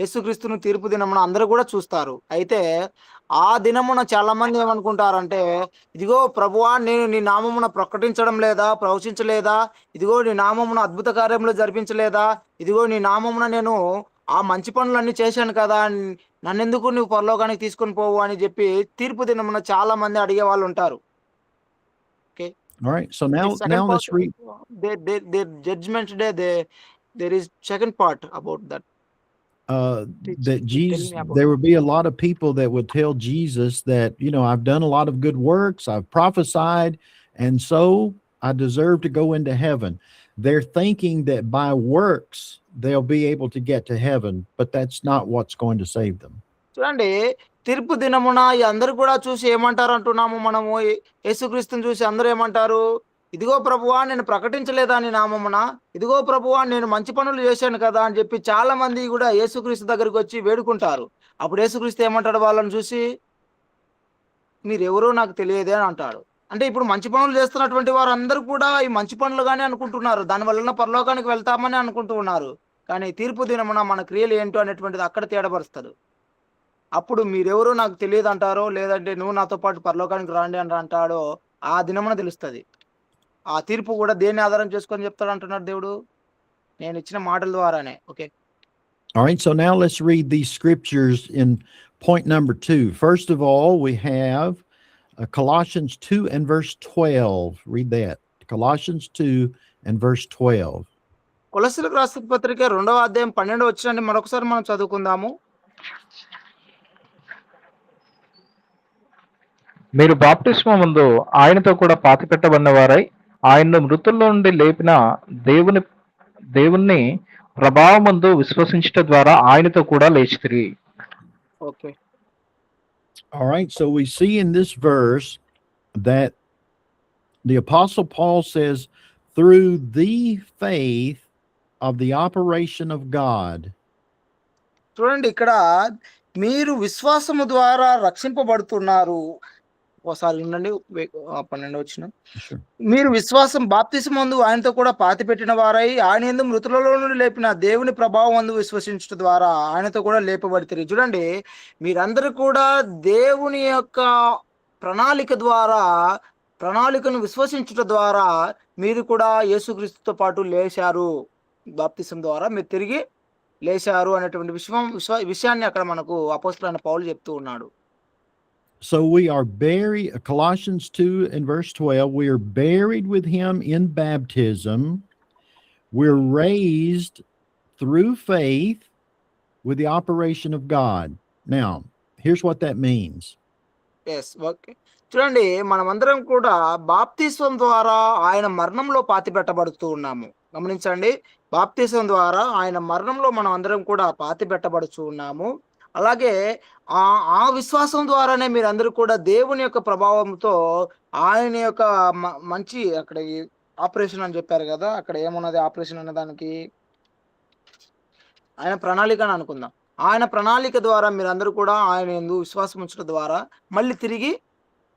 యేసుక్రీస్తును తీర్పు దినమున అందరూ కూడా చూస్తారు. అయితే ఆ దినమున చాలా మంది ఏమనుకుంటారంటే, ఇదిగో ప్రభువా, నేను నీ నామమున ప్రకటించడం లేదా, ప్రవచించలేదా? ఇదిగో నీ నామమున అద్భుత కార్యములు జరిపించలేదా? ఇదిగో నీ నామమున నేను ఆ మంచి పనులన్నీ చేశాను కదా, నన్నెందుకు నువ్వు పరలోకానికి తీసుకొని పోవు అని చెప్పి తీర్పు దినమున చాలా మంది అడిగే వాళ్ళు ఉంటారు. Okay. All right. So now let's read. Their judgment day, there is second part about that. That Jesus, there would be a lot of people that would tell Jesus that, I've done a lot of good works, I've prophesied, and so I deserve to go into heaven. They're thinking that by works they'll be able to get to heaven, but that's not what's going to save them. చూడండి, తీర్పు దినమున అందరూ కూడా చూసి ఏమంటారు అంటున్నాము మనము. యేసుక్రీస్తుని చూసి అందరూ ఏమంటారు? ఇదిగో ప్రభువా నేను ప్రకటించలేదా నీ నామమున, ఇదిగో ప్రభువా నేను మంచి పనులు చేశాను కదా అని చెప్పి చాలా మంది కూడా యేసుక్రీస్తు దగ్గరికి వచ్చి వేడుకుంటారు. అప్పుడు యేసుక్రీస్తు ఏమంటాడు వాళ్ళని చూసి, మీరెవరో నాకు తెలియదే అని అంటాడు. అంటే ఇప్పుడు మంచి పనులు చేస్తున్నటువంటి వారందరూ కూడా ఈ మంచి పనులుగానే అనుకుంటున్నారు. దాని వలన పరలోకానికి వెళ్తామని అనుకుంటూ ఉన్నారు. కానీ తీర్పు దినమున మన క్రియలు ఏంటో అనేటువంటిది అక్కడ తేడపరుస్తాడు. అప్పుడు మీరెవరో నాకు తెలియదంటారో, లేదంటే నువ్వు నాతో పాటు పరలోకానికి రండి అని అంటాడో ఆ దినమున తెలుస్తది. ఆ తీర్పు కూడా దేన్ని ఆధారం చేసుకొని చెప్తాడు అంటున్నాడు దేవుడు? నేను ఇచ్చిన మాటల ద్వారానే. Okay. All right, so now let's read these scriptures in point number 2. First of all, we have Colossians 2 and verse 12. Read that. Colossians 2 and verse 12. కొలస్సీలకు రాసిన పత్రిక 2వ అధ్యాయం 12వ వచనాన్ని మరొకసారి మనం చదువుకుందాము. మీరు బాప్తిస్మ ముందు ఆయనతో కూడా పాతిపెట్టబడిన వారై ఆయన్ను మృతుల్లో నుండి లేపిన దేవుని ప్రభావమందు విశ్వసించుట ద్వారా ఆయనతో కూడా లేచితిరి. Okay. All right, so we see in this verse that the Apostle Paul says, through the faith of the operation of God. చూడండి ఇక్కడ మీరు విశ్వాసము ద్వారా రక్షింపబడుతున్నారు. ఒకసారి ఉండండి. 12వ వచనం. Sure. మీరు విశ్వాసం బాప్తిసమందు ఆయనతో కూడా పాతిపెట్టిన వారై ఆయన యందు మృతులలో నుండి లేపిన దేవుని ప్రభావం అందు విశ్వసించడం ద్వారా ఆయనతో కూడా లేపబడితిరి. చూడండి, మీరందరూ కూడా దేవుని యొక్క ప్రణాళిక ద్వారా, ప్రణాళికను విశ్వసించడం ద్వారా మీరు కూడా యేసుక్రీస్తుతో పాటు లేచారు. బాప్తిసం ద్వారా మీరు తిరిగి లేచారు అనేటువంటి విషయాన్ని అక్కడ మనకు అపోస్తలుడైన పౌలు చెప్తూ ఉన్నాడు. So we are buried, Colossians 2 and verse 12, we are buried with him in baptism. We're raised through faith with the operation of God. Now, here's what that means. Yes, okay. చూడండి, మనమందరం కూడా బాప్తిస్వం ద్వారా ఆయన మరణంలో పాతిపెట్టబడుతూ ఉన్నాము. గమనించండి, బాప్తిస్వం ద్వారా ఆయన మరణంలో మనం అందరం కూడా పాతిపెట్టబడుతూ ఉన్నాము. అలాగే ఆ విశ్వాసం ద్వారానే మీరందరూ కూడా దేవుని యొక్క ప్రభావంతో ఆయన యొక్క మంచి అక్కడ ఆపరేషన్ అని చెప్పారు కదా, అక్కడ ఏమున్నది ఆపరేషన్ అనే దానికి? ఆయన ప్రణాళిక అని అనుకుందాం. ఆయన ప్రణాళిక ద్వారా మీరందరూ కూడా ఆయన యందు విశ్వాసం ఉంచడం ద్వారా మళ్ళీ తిరిగి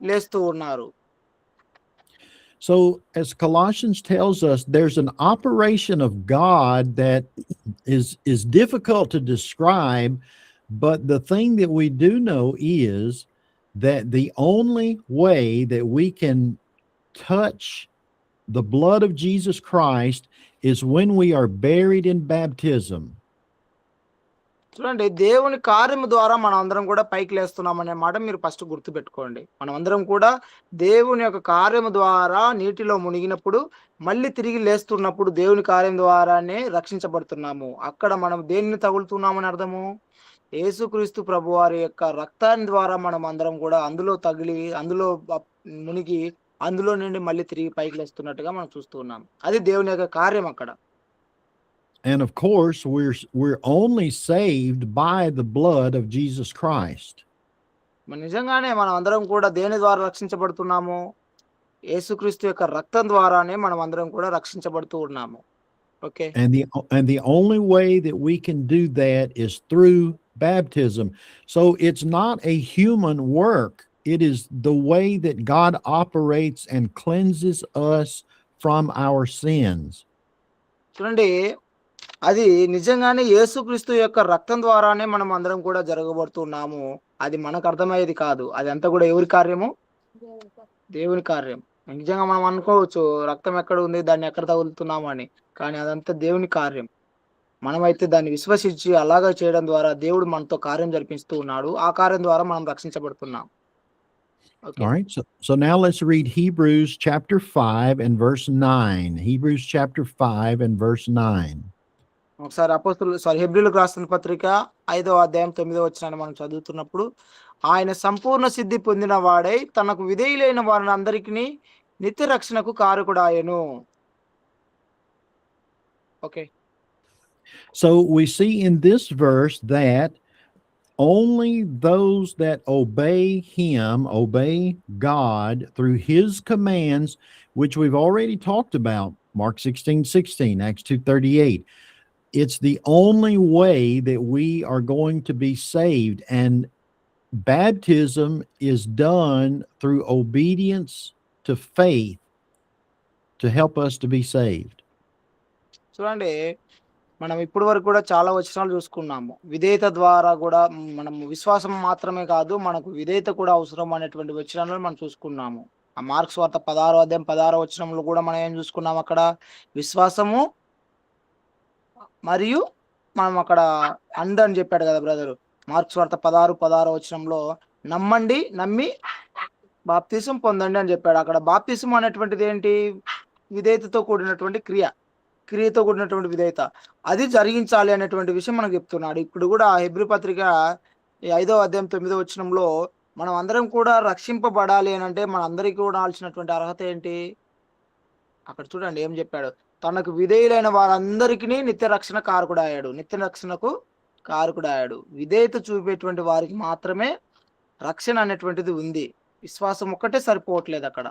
లేస్తూ ఉన్నారు. So as Colossians tells us, there's an operation of God that is difficult to describe, but the thing that we do know is that the only way that we can touch the blood of Jesus Christ is when we are buried in baptism. చూడండి, దేవుని కార్యము ద్వారా మనం అందరం కూడా పైకి లేస్తున్నాం అనే మాట మీరు ఫస్ట్ గుర్తుపెట్టుకోండి. మనం అందరం కూడా దేవుని యొక్క కార్యము ద్వారా నీటిలో మునిగినప్పుడు మళ్ళీ తిరిగి లేస్తున్నప్పుడు దేవుని కార్యం ద్వారానే రక్షించబడుతున్నాము. అక్కడ మనం దేనిని తగులుతున్నామని అర్థము? యేసుక్రీస్తు ప్రభు వారి యొక్క రక్తాన్ని ద్వారా మనం అందరం కూడా అందులో తగిలి, అందులో మునిగి, అందులో నుండి మళ్ళీ తిరిగి పైకి లేస్తున్నట్టుగా మనం చూస్తూ ఉన్నాం. అది దేవుని యొక్క కార్యం అక్కడ. And of course, we're only saved by the blood of Jesus Christ. నిజంగానే మనం అందరం కూడా దేని ద్వారా రక్షించబడుతున్నాము? యేసుక్రీస్తు యొక్క రక్తం ద్వారానే మనం అందరం కూడా రక్షించబడుతూ ఉన్నాము. Okay. And the only way that we can do that is through baptism. So it's not a human work. It is the way that God operates and cleanses us from our sins. చూడండి, అది నిజంగానే యేసుక్రీస్తు యొక్క రక్తం ద్వారానే మనం అందరం కూడా జరగబడుతున్నాము. అది మనకు అర్థమయ్యేది కాదు. అది అంతా కూడా ఎవరి కార్యము? దేవుని కార్యం. నిజంగా మనం అనుకోవచ్చు రక్తం ఎక్కడ ఉంది, దాన్ని ఎక్కడ తగులుతున్నాము అని, కానీ అదంతా దేవుని కార్యం. మనమైతే దాన్ని విశ్వసించి అలాగా చేయడం ద్వారా దేవుడు మనతో కార్యం జరిపిస్తూ ఉన్నాడు. ఆ కార్యం ద్వారా మనం రక్షించబడుతున్నాం. All right. So now let's read Hebrews chapter 5 and verse 9. Hebrews chapter 5 and verse 9. ఒకసారి హెబ్రీయులకు రాసిన పత్రిక 5వ అధ్యాయం 9వ వచనాన్ని మనం చదువుతున్నప్పుడు, ఆయన సంపూర్ణ సిద్ధి పొందిన వాడై తనకు విధేయులైన వారిని అందరికీ నిత్య రక్షణకు కారకుడాయను. Okay. So we see in this verse that only those that obey him, obey God through his commands, which we've already talked about, Mark 16:16, Acts 2:38. It's the only way that we are going to be saved. And baptism is done through obedience to faith to help us to be saved. చూడండి, మనం ఇప్పటి వరకు కూడా చాలా వచనాలు చూసుకున్నాము. విధేయత ద్వారా కూడా మనం విశ్వాసం మాత్రమే కాదు, మనకు విధేయత కూడా అవసరం అనేటువంటి వచనాలను మనం చూసుకున్నాము. ఆ మార్క్స్ వార్త 16వ అధ్యాయం 16వ వచనంలో కూడా మనం ఏం చూసుకున్నాం అక్కడ? విశ్వాసము మరియు మనం అక్కడ అని చెప్పాడు కదా బ్రదరు. మార్క్స్ వార్త 16వ వచనంలో నమ్మండి, నమ్మి బాప్తిసం పొందండి అని చెప్పాడు. అక్కడ బాప్తిసం అనేటువంటిది ఏంటి? విధేయతతో కూడినటువంటి క్రియతో కూడినటువంటి విధేయత. అది జరిగించాలి అనేటువంటి విషయం మనకు చెప్తున్నాడు. ఇప్పుడు కూడా హెబ్రీ పత్రిక 5వ అధ్యాయం 9వ వచనంలో మనం అందరం కూడా రక్షింపబడాలి అని అంటే మనందరికీ కూడా ఉండాల్సినటువంటి అర్హత ఏంటి? అక్కడ చూడండి ఏం చెప్పాడు? తనకు విధేయులైన వారందరికీ నిత్య రక్షణ కారకుడాయాడు. నిత్య రక్షణకు కారకుడాయాడు. విధేయత చూపేటువంటి వారికి మాత్రమే రక్షణ అనేటువంటిది ఉంది. విశ్వాసం ఒక్కటే సరిపోవట్లేదు, అక్కడ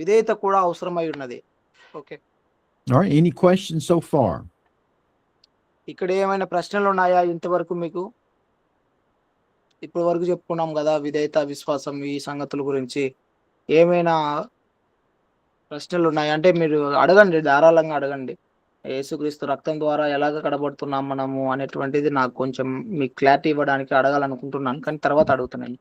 విధేయత కూడా అవసరమై ఉన్నది. Okay, All right. Any questions so far? ఇక్కడ ఏమైనా ప్రశ్నలు ఉన్నాయా ఇంతవరకు మీకు? ఇప్పటి వరకు చెప్పుకున్నాం కదా విధేయత, విశ్వాసం, ఈ సంగతుల గురించి ఏమైనా ప్రశ్నలు ఉన్నాయా? అంటే మీరు అడగండి, ధారాళంగా అడగండి. యేసుక్రీస్తు రక్తం ద్వారా ఎలాగ కడబడుతున్నాం మనము అనేటువంటిది నాకు కొంచెం మీకు క్లారిటీ ఇవ్వడానికి అడగాలనుకుంటున్నాను, కానీ తర్వాత అడుగుతున్నాను.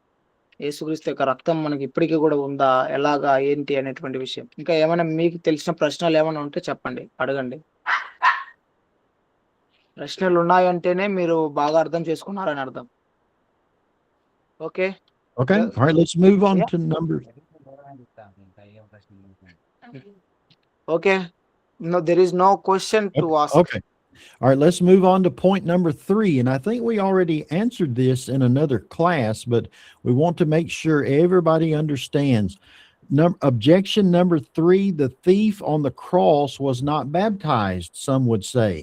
యేసుక్రీస్తు యొక్క రక్తం మనకి ఇప్పటికీ కూడా ఉందా, ఎలాగా, ఏంటి అనేటువంటి విషయం. ఇంకా ఏమైనా మీకు తెలిసిన ప్రశ్నలు ఏమైనా ఉంటే చెప్పండి, అడగండి. ప్రశ్నలు ఉన్నాయంటేనే మీరు బాగా అర్థం చేసుకున్నారని అర్థం. Okay, Okay. All right. Let's move on to number. Okay. No, there is no question to ask. Okay. All right. Let's move on to point number 3. And I think we already answered this in another class, but we want to make sure everybody understands. Objection number 3, the thief on the cross was not baptized, some would say.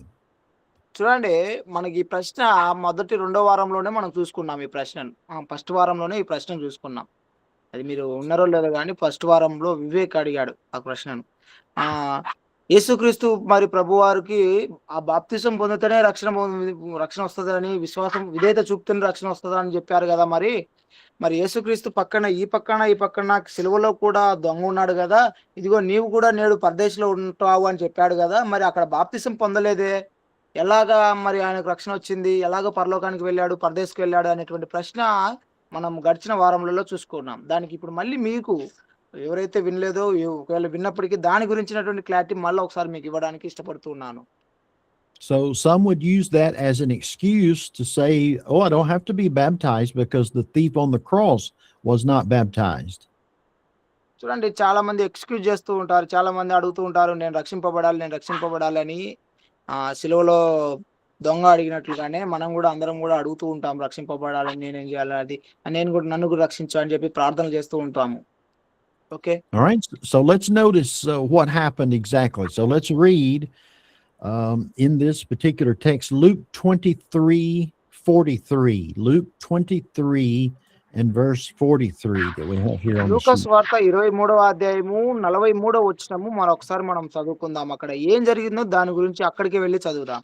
చూడండి, మనకి ఈ ప్రశ్న మొదటి 2వ వారంలోనే మనం చూసుకున్నాం. ఈ ప్రశ్నను ఫస్ట్ వారంలోనే ఈ ప్రశ్న చూసుకున్నాం. అది మీరు ఉన్నారో లేదో కానీ ఫస్ట్ వారంలో వివేక్ అడిగాడు ఆ ప్రశ్నను. యేసుక్రీస్తు మరి ప్రభువారికి ఆ బాప్తిసం పొందితేనే రక్షణ వస్తుందని, విశ్వాసం విధేయత చూపుతూనే రక్షణ వస్తుందని చెప్పారు కదా. మరి యేసుక్రీస్తు ఈ పక్కన సిలువలో కూడా దొంగ ఉన్నాడు కదా, ఇదిగో నీవు కూడా నేడు పరదేశంలో ఉంటావు అని చెప్పాడు కదా. మరి అక్కడ బాప్తిసం పొందలేదే, ఎలాగా మరి ఆయనకు రక్షణ వచ్చింది, ఎలాగో పరలోకానికి వెళ్ళాడు, పరదేశకు వెళ్ళాడు అనేటువంటి ప్రశ్న మనం గడిచిన వారంలో చూసుకున్నాం. దానికి ఇప్పుడు మళ్ళీ మీకు ఎవరైతే వినలేదో, ఒకవేళ విన్నప్పటికీ దాని గురించినటువంటి క్లారిటీ మళ్ళీ ఒకసారి మీకు ఇవ్వడానికి ఇష్టపడుతున్నాను. So some would use that as an excuse to say, oh, I don't have to be baptized because the thief on the cross was not baptized. చూడండి, చాలా మంది ఎక్స్క్యూజ్ చేస్తూ ఉంటారు, చాలా మంది అడుగుతూ ఉంటారు, నేను రక్షింపబడాలి అని. సిలువలో దొంగ అడిగినట్లుగానే మనం కూడా అందరం కూడా అడుగుతూ ఉంటాం, రక్షింపబడాలని, నేనేం చేయాలి, అది నన్ను కూడా రక్షించు అని చెప్పి ప్రార్థనలు చేస్తూ ఉంటాము. Okay. All right. So let's notice what happened exactly. So let's read in this particular text, Luke 23:43. Luke 23 and verse 43 that we have here on the లూకాసు sheet. వార్త 23వ అధ్యాయము 43వ వచనము మరొకసారి మనం చదువుకుందాం. అక్కడ ఏం జరిగిందో దాని గురించి అక్కడికి వెళ్ళి చదువుదాం.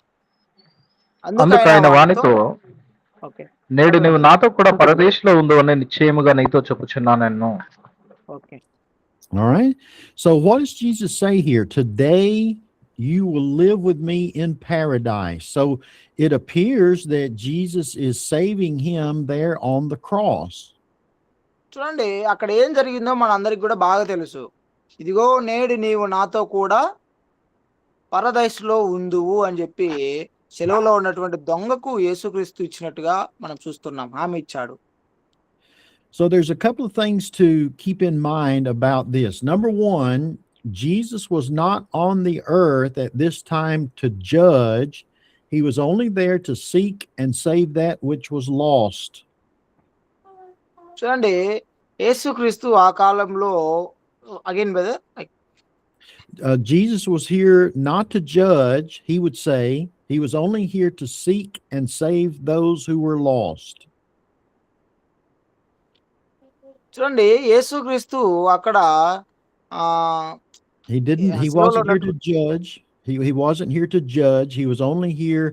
అందుకు ఆయన వానితో, ఓకే, నేడు నీవు నాతో కూడా పరదేశంలో ఉందో అని నిశ్చయముగా నీతో చెప్పుచున్నాను. Okay. All right. So what does Jesus say here? Today you will live with me in paradise. So it appears that Jesus is saving him there on the cross. చూడండి, అక్కడ ఏం జరిగిందో మనందరికి కూడా బాగా తెలుసు. ఇదిగో నేడు నీవు నాతో కూడా పరదేశంలో ఉందువు అని చెప్పి సెలవులో ఉన్నటువంటి దొంగకు యేసుక్రీస్తు ఇచ్చినట్టుగా మనం చూస్తున్నాం, హామీ ఇచ్చాడు. So there's a couple of things to keep in mind about this. Number one, Jesus was not on the earth at this time to judge. He was only there to seek and save that which was lost. చూడండి, యేసుక్రీస్తు ఆ కాలంలో again brother, Jesus was here not to judge. He would say he was only here to seek and save those who were lost. చూడండి యేసుక్రీస్తు అక్కడ ఆహ్, He శిలువలో wasn't here to judge. He wasn't here to judge. He was only here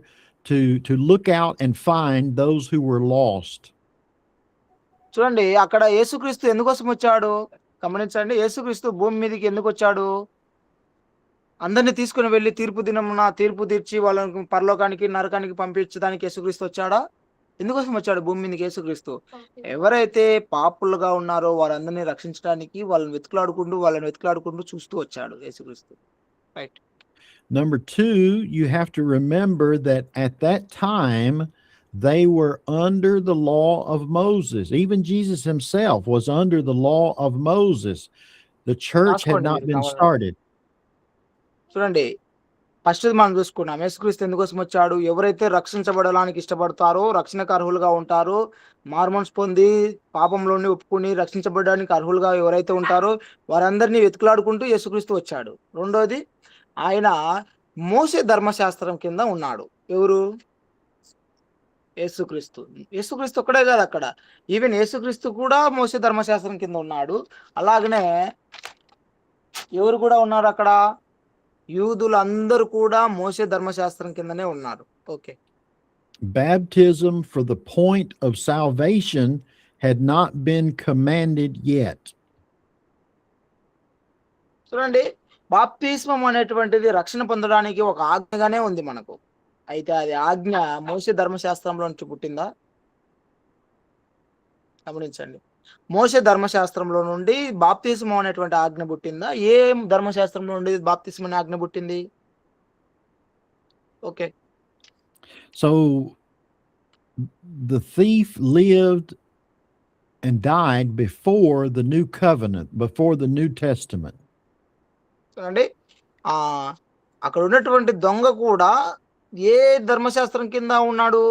to look out and find those who were lost. చూడండి అక్కడ యేసుక్రీస్తు ఎందుకోసం వచ్చాడు? గమనించండి. యేసుక్రీస్తు భూమి మీదకి ఎందుకొచ్చాడు? అందరిని తీసుకొని వెళ్లి తీర్పు దినమున తీర్పు తీర్చి వాళ్ళని పరలోకానికి, నరకానికి పంపించడానికి యేసుక్రీస్తు వచ్చాడా? ఎందుకోసం వచ్చాడు భూమి మీదకి యేసుక్రీస్తు? ఎవరైతే పాపులుగా ఉన్నారో వారందరిని రక్షించడానికి వాళ్ళని వెతుకులాడుకుంటూ చూస్తూ వచ్చాడు యేసుక్రీస్తు. Right. Number two, you have to remember that at that time, they were under the law of Moses. Even Jesus himself was under the law of Moses. The church had రాసుకోండి not మీరు been కావాలంటే. started. చూడండి ఫస్ట్‌ది మనం చూసుకున్నాం. యేసుక్రీస్తు ఎందుకోసం వచ్చాడు? ఎవరైతే రక్షించబడడానికి ఇష్టపడతారో, రక్షణకు అర్హులుగా ఉంటారో, మారుమనసు పొంది పాపంలోని ఒప్పుకొని రక్షించబడడానికి అర్హులుగా ఎవరైతే ఉంటారో వారందరిని వెతుకులాడుకుంటూ యేసుక్రీస్తు వచ్చాడు. రెండోది ఆయన మోషే ధర్మశాస్త్రం కింద ఉన్నాడు. ఎవరు? యేసుక్రీస్తు. యేసుక్రీస్తు ఒక్కడే కాదు అక్కడ. ఈవెన్ యేసుక్రీస్తు కూడా మోషే ధర్మశాస్త్రం కింద ఉన్నాడు. అలాగనే ఎవరు కూడా ఉన్నారు అక్కడ? యూదులందరూ కూడా మోషే ధర్మశాస్త్రం కిందనే ఉన్నారు. Okay. Baptism for the point of salvation had not been commanded yet. చూడండి బాప్తిస్మం అనేటువంటిది రక్షణ పొందడానికి ఒక ఆజ్ఞగానే ఉంది మనకు. అయితే అది ఆజ్ఞ మోషే ధర్మశాస్త్రంలో నుంచి పుట్టిందా? గమనించండి. మోషే ధర్మశాస్త్రంలో నుండి బాప్తిస్మం అనేటువంటి ఆజ్ఞ పుట్టిందా? ఏ ధర్మశాస్త్రంలో నుండి బాప్తిస్మం అనే ఆజ్ఞ పుట్టింది? Okay. So the thief lived and died before the new covenant, before the New Testament. చూడండి అక్కడ ఉన్నటువంటి దొంగ కూడా ఏ ధర్మశాస్త్రం కింద ఉన్నాడు?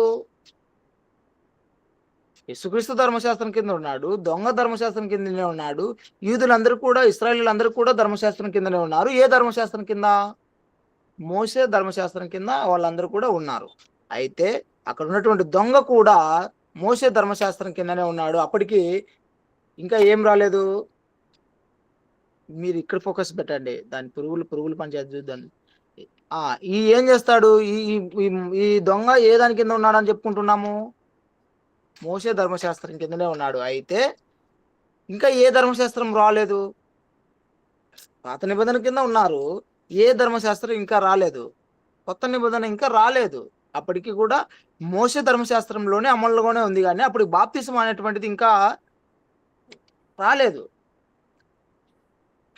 యేసుక్రీస్తు ధర్మశాస్త్రం కింద ఉన్నాడు. దొంగ ధర్మశాస్త్రం కిందనే ఉన్నాడు. యూదులందరూ కూడా ఇశ్రాయేలీయులందరూ కూడా ధర్మశాస్త్రం కిందనే ఉన్నారు. ఏ ధర్మశాస్త్రం కింద? మోషే ధర్మశాస్త్రం కింద వాళ్ళందరూ కూడా ఉన్నారు. అయితే అక్కడ ఉన్నటువంటి దొంగ కూడా మోషే ధర్మశాస్త్రం కిందనే ఉన్నాడు. అప్పటికి ఇంకా ఏం రాలేదు. మీరు ఇక్కడ ఫోకస్ పెట్టండి. దాని పురుగులు పనిచేసి చూద్దాం. ఈ ఏం చేస్తాడు? ఈ దొంగ ఏ దాని కింద ఉన్నాడని చెప్పుకుంటున్నాము? మోషే ధర్మశాస్త్రం కిందనే ఉన్నాడు. అయితే ఇంకా ఏ ధర్మశాస్త్రం రాలేదు? పాత నిబంధన కింద ఉన్నారు. ఏ ధర్మశాస్త్రం ఇంకా రాలేదు? కొత్త నిబంధన ఇంకా రాలేదు. అప్పటికి కూడా మోషే ధర్మశాస్త్రంలోనే అమలులోనే ఉంది కానీ అప్పుడు బాప్తిసం అనేటువంటిది ఇంకా రాలేదు.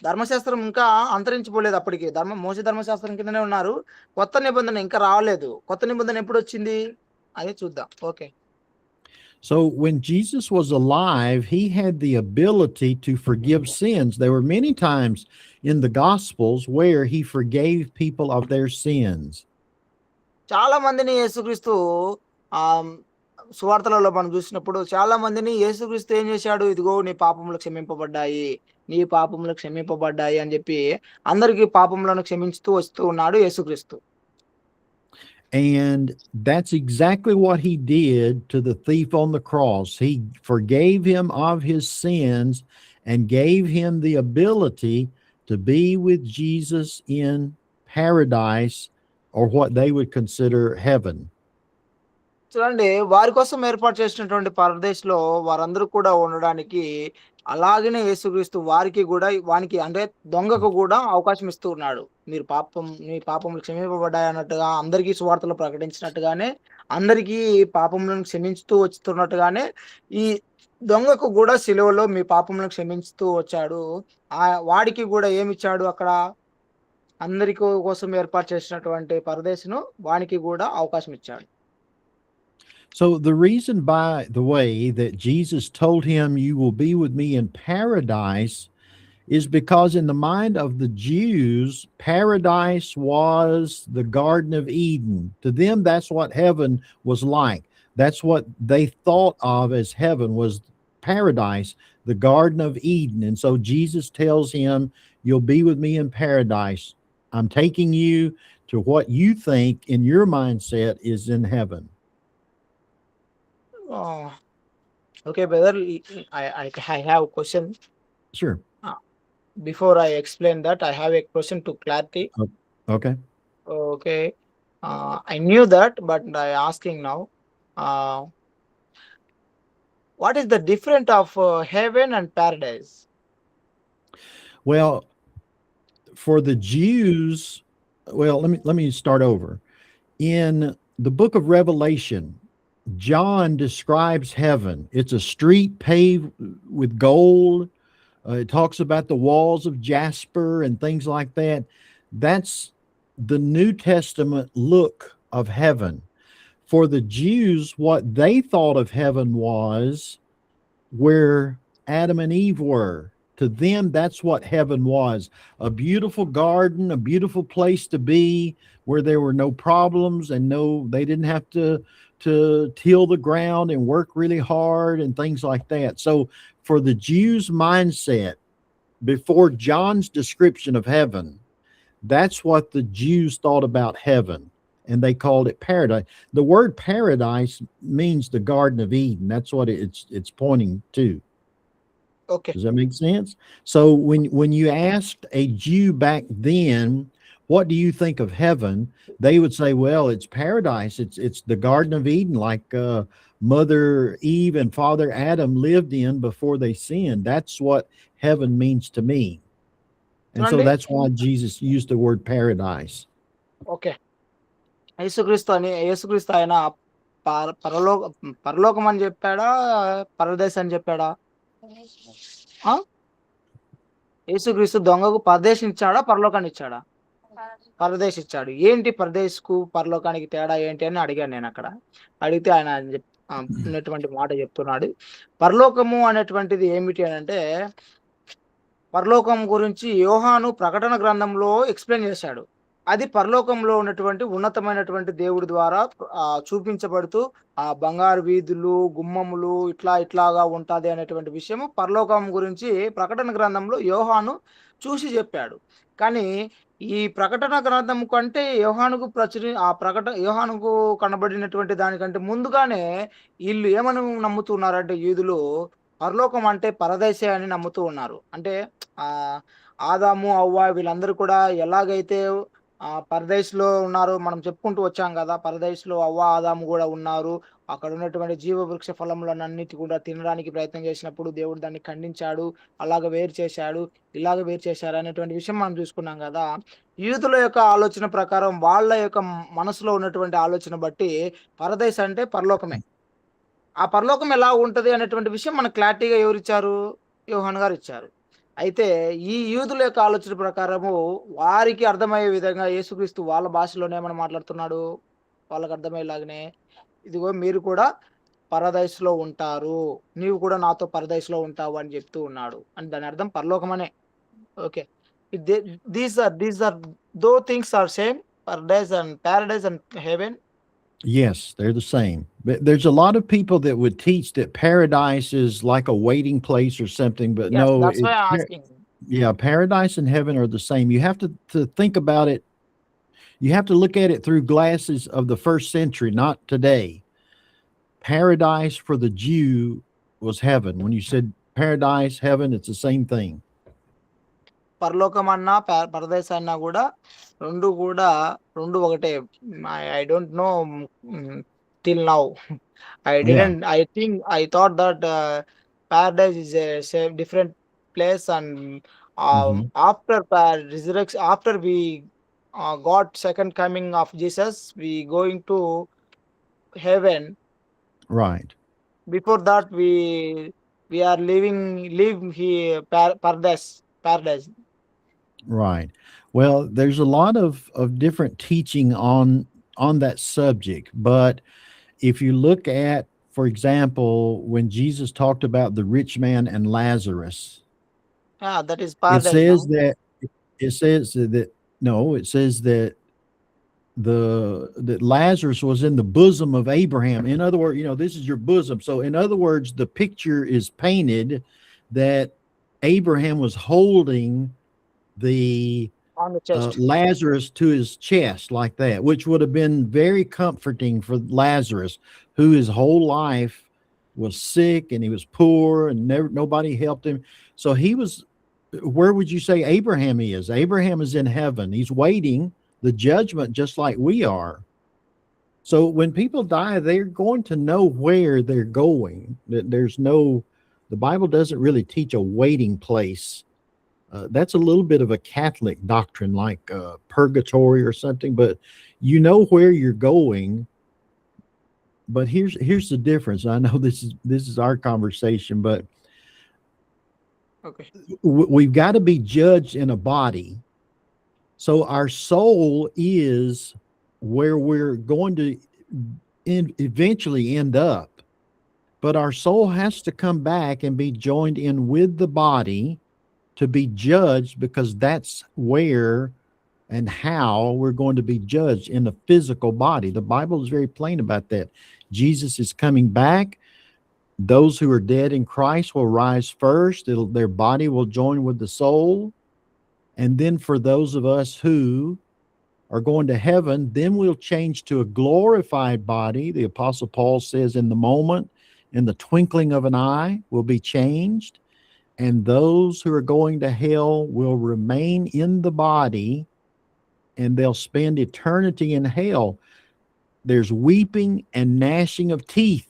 ధర్మశాస్త్రం ఇంకా అంతరించిపోలేదు. అప్పటికి మోషే ధర్మశాస్త్రం కిందనే ఉన్నారు. కొత్త నిబంధన ఇంకా రాలేదు. కొత్త నిబంధన ఎప్పుడు వచ్చింది అది చూద్దాం. Okay. So when Jesus was alive, he had the ability to forgive sins. There were many times in the Gospels where he forgave people of their sins. చాలా మందిని యేసుక్రీస్తు సువార్తలలో మనం చూసినప్పుడు చాలా మందిని యేసుక్రీస్తు ఏం చేశాడు? ఇదిగో నీ పాపములు క్షమింపబడ్డాయి అని చెప్పి అందరికీ పాపములను క్షమించుతూ వస్తూ ఉన్నాడు యేసుక్రీస్తు. And that's exactly what he did to the thief on the cross. He forgave him of his sins and gave him the ability to be with Jesus in paradise, or what they would consider heaven. చూడండి వారి కోసం ఏర్పాటు చేసినటువంటి పరదేశంలో వారందరూ కూడా ఉండడానికి అలాగనే యేసుక్రీస్తు వానికి అంటే దొంగకు కూడా అవకాశం ఇస్తూ ఉన్నాడు. మీ పాపములు క్షమింపబడ్డాయి అన్నట్టుగా అందరికీ సువార్తలో ప్రకటించినట్టుగానే అందరికీ పాపములను క్షమించుతూ వస్తున్నట్టుగానే ఈ దొంగకు కూడా సిలువలో మీ పాపములను క్షమించుతూ వచ్చాడు. వాడికి కూడా ఏమిచ్చాడు? అక్కడ అందరి కోసం ఏర్పాటు చేసినటువంటి పరదేశును వానికి కూడా అవకాశం ఇచ్చాడు. So the reason, by the way, that Jesus told him, "You will be with me in paradise," is because in the mind of the Jews, paradise was the Garden of Eden. To them, that's what heaven was like. That's what they thought of as heaven, was paradise, the Garden of Eden. And so Jesus tells him, "You'll be with me in paradise. I'm taking you to what you think in your mindset is in heaven." Okay, brother. I have a question. Sure. Before I explain that, I have a question to clarity. Okay. Okay. I knew that, but I asking now. Uh, what is the difference of heaven and paradise? Well, for the Jews, well, let me start over. In the book of Revelation, John describes heaven. It's a street paved with gold. It talks about the walls of jasper and things like that. That's the New Testament look of heaven. For the Jews, what they thought of heaven was where Adam and Eve were. To them, that's what heaven was. A beautiful garden, a beautiful place to be where there were no problems and they didn't have to till the ground and work really hard and things like that. So for the Jews' mindset, before John's description of heaven, that's what the Jews thought about heaven, and they called it paradise. The word paradise means the Garden of Eden. That's what it's pointing to. Okay. Does that make sense? So when you asked a Jew back then, what do you think of heaven? They would say, well, it's paradise. It's the Garden of Eden, like Mother Eve and Father Adam lived in before they sinned. That's what heaven means to me. And so Sunday? that's why Jesus used the word paradise. Okay. యేసుక్రీస్తు ఆయన పరలోకం అని చెప్పాడా, పరదేశ్ అని చెప్పాడా? యేసుక్రీస్తు దొంగకు పరదేశం ఇచ్చాడా, పరలోకాన్ని ఇచ్చాడా? పరదేశ్ ఇచ్చాడు. ఏంటి పరదేశ్కు పరలోకానికి తేడా ఏంటి అని అడిగాను నేను అక్కడ. అడిగితే ఆయన ఉన్నటువంటి మాట చెప్తున్నాడు. పరలోకము అనేటువంటిది ఏమిటి అని అంటే, పరలోకం గురించి యోహాను ప్రకటన గ్రంథంలో ఎక్స్ప్లెయిన్ చేశాడు. అది పరలోకంలో ఉన్నటువంటి ఉన్నతమైనటువంటి దేవుడి ద్వారా చూపించబడుతూ ఆ బంగారు వీధులు, గుమ్మములు ఇట్లాగా ఉంటది అనేటువంటి విషయము పరలోకం గురించి ప్రకటన గ్రంథంలో యోహాను చూసి చెప్పాడు. కానీ ఈ ప్రకటన గ్రంథం కంటే యోహానుకు యోహానుకు కనబడినటువంటి దానికంటే ముందుగానే వీళ్ళు ఏమని నమ్ముతున్నారంటే, యూదులు పరలోకం అంటే పరదేశే అని నమ్ముతూ ఉన్నారు. అంటే ఆదాము, అవ్వ వీళ్ళందరూ కూడా ఎలాగైతే పరదేశ్‌లో ఉన్నారో మనం చెప్పుకుంటూ వచ్చాం కదా! పరదేశ్‌లో అవ్వ, ఆదాము కూడా ఉన్నారు. అక్కడ ఉన్నటువంటి జీవవృక్ష ఫలములనన్నిటి కూడా తినడానికి ప్రయత్నం చేసినప్పుడు దేవుడు దాన్ని ఖండించాడు. అలాగ వేరు చేశాడు. ఇలాగ వేరు చేశారు అనేటువంటి విషయం మనం చూసుకున్నాం కదా! యూదుల యొక్క ఆలోచన ప్రకారం వాళ్ళ యొక్క మనసులో ఉన్నటువంటి ఆలోచన బట్టి పరదేశ్ అంటే పరలోకమే. ఆ పరలోకం ఎలా ఉంటది అనేటువంటి విషయం మనకు క్లారిటీగా ఎవరిచ్చారు? యోహాను గారు ఇచ్చారు. అయితే ఈ యూదుల యొక్క ఆలోచన ప్రకారము వారికి అర్థమయ్యే విధంగా యేసుక్రీస్తు వాళ్ళ భాషలోనే ఏమని మాట్లాడుతున్నాడు? వాళ్ళకి అర్థమయ్యేలాగానే, ఇదిగో మీరు కూడా పరదైస్‌లో ఉంటారు. నీవు కూడా నాతో పరదైస్‌లో ఉంటావు అని చెప్తూ ఉన్నాడు. అని దాని అర్థం పరలోకమనే. Okay. These are those things are same, paradise and heaven. Yes, they're the same. But there's a lot of people that would teach that paradise is like a waiting place or something, but Yes, no, that's why I'm asking. yeah, paradise and heaven are the same. You have to think about it. You have to look at it through glasses of the first century, not today. Paradise for the Jew was heaven. When you said paradise, heaven, it's the same thing. పరలోకం అన్నా పరదేశ్ అన్నా కూడా రెండు ఒకటే. I don't know till now. I think I thought that paradise is a different place, and after resurrection, after we got second coming of Jesus, we going to heaven. Right. Before that we are live here paradise. Right. Well, there's a lot of different teaching on that subject, but if you look at, for example, when Jesus talked about the rich man and Lazarus, That is paradise. It says that that Lazarus was in the bosom of Abraham. In other words, this is your bosom. So in other words, the picture is painted that Abraham was holding On the chest. Lazarus to his chest like that, which would have been very comforting for Lazarus, who his whole life was sick and he was poor and nobody helped him. So he was, where would you say Abraham is? Abraham is in heaven. He's waiting the judgment just like we are. So when people die, they're going to know where they're going. The Bible doesn't really teach a waiting place. That's a little bit of a Catholic doctrine, like purgatory or something, but you know where you're going. But here's the difference. I know this is our conversation, but Okay. we've got to be judged in a body. So our soul is where we're going to eventually end up. But our soul has to come back and be joined in with the body to be judged, because that's where and how we're going to be judged, in the physical body. The Bible is very plain about that. Jesus is coming back. Those who are dead in Christ will rise first. Their body will join with the soul. And then for those of us who are going to heaven, then we'll change to a glorified body. The Apostle Paul says, in the moment, in the twinkling of an eye, will be changed. And those who are going to hell will remain in the body, and they'll spend eternity in hell. There's weeping and gnashing of teeth,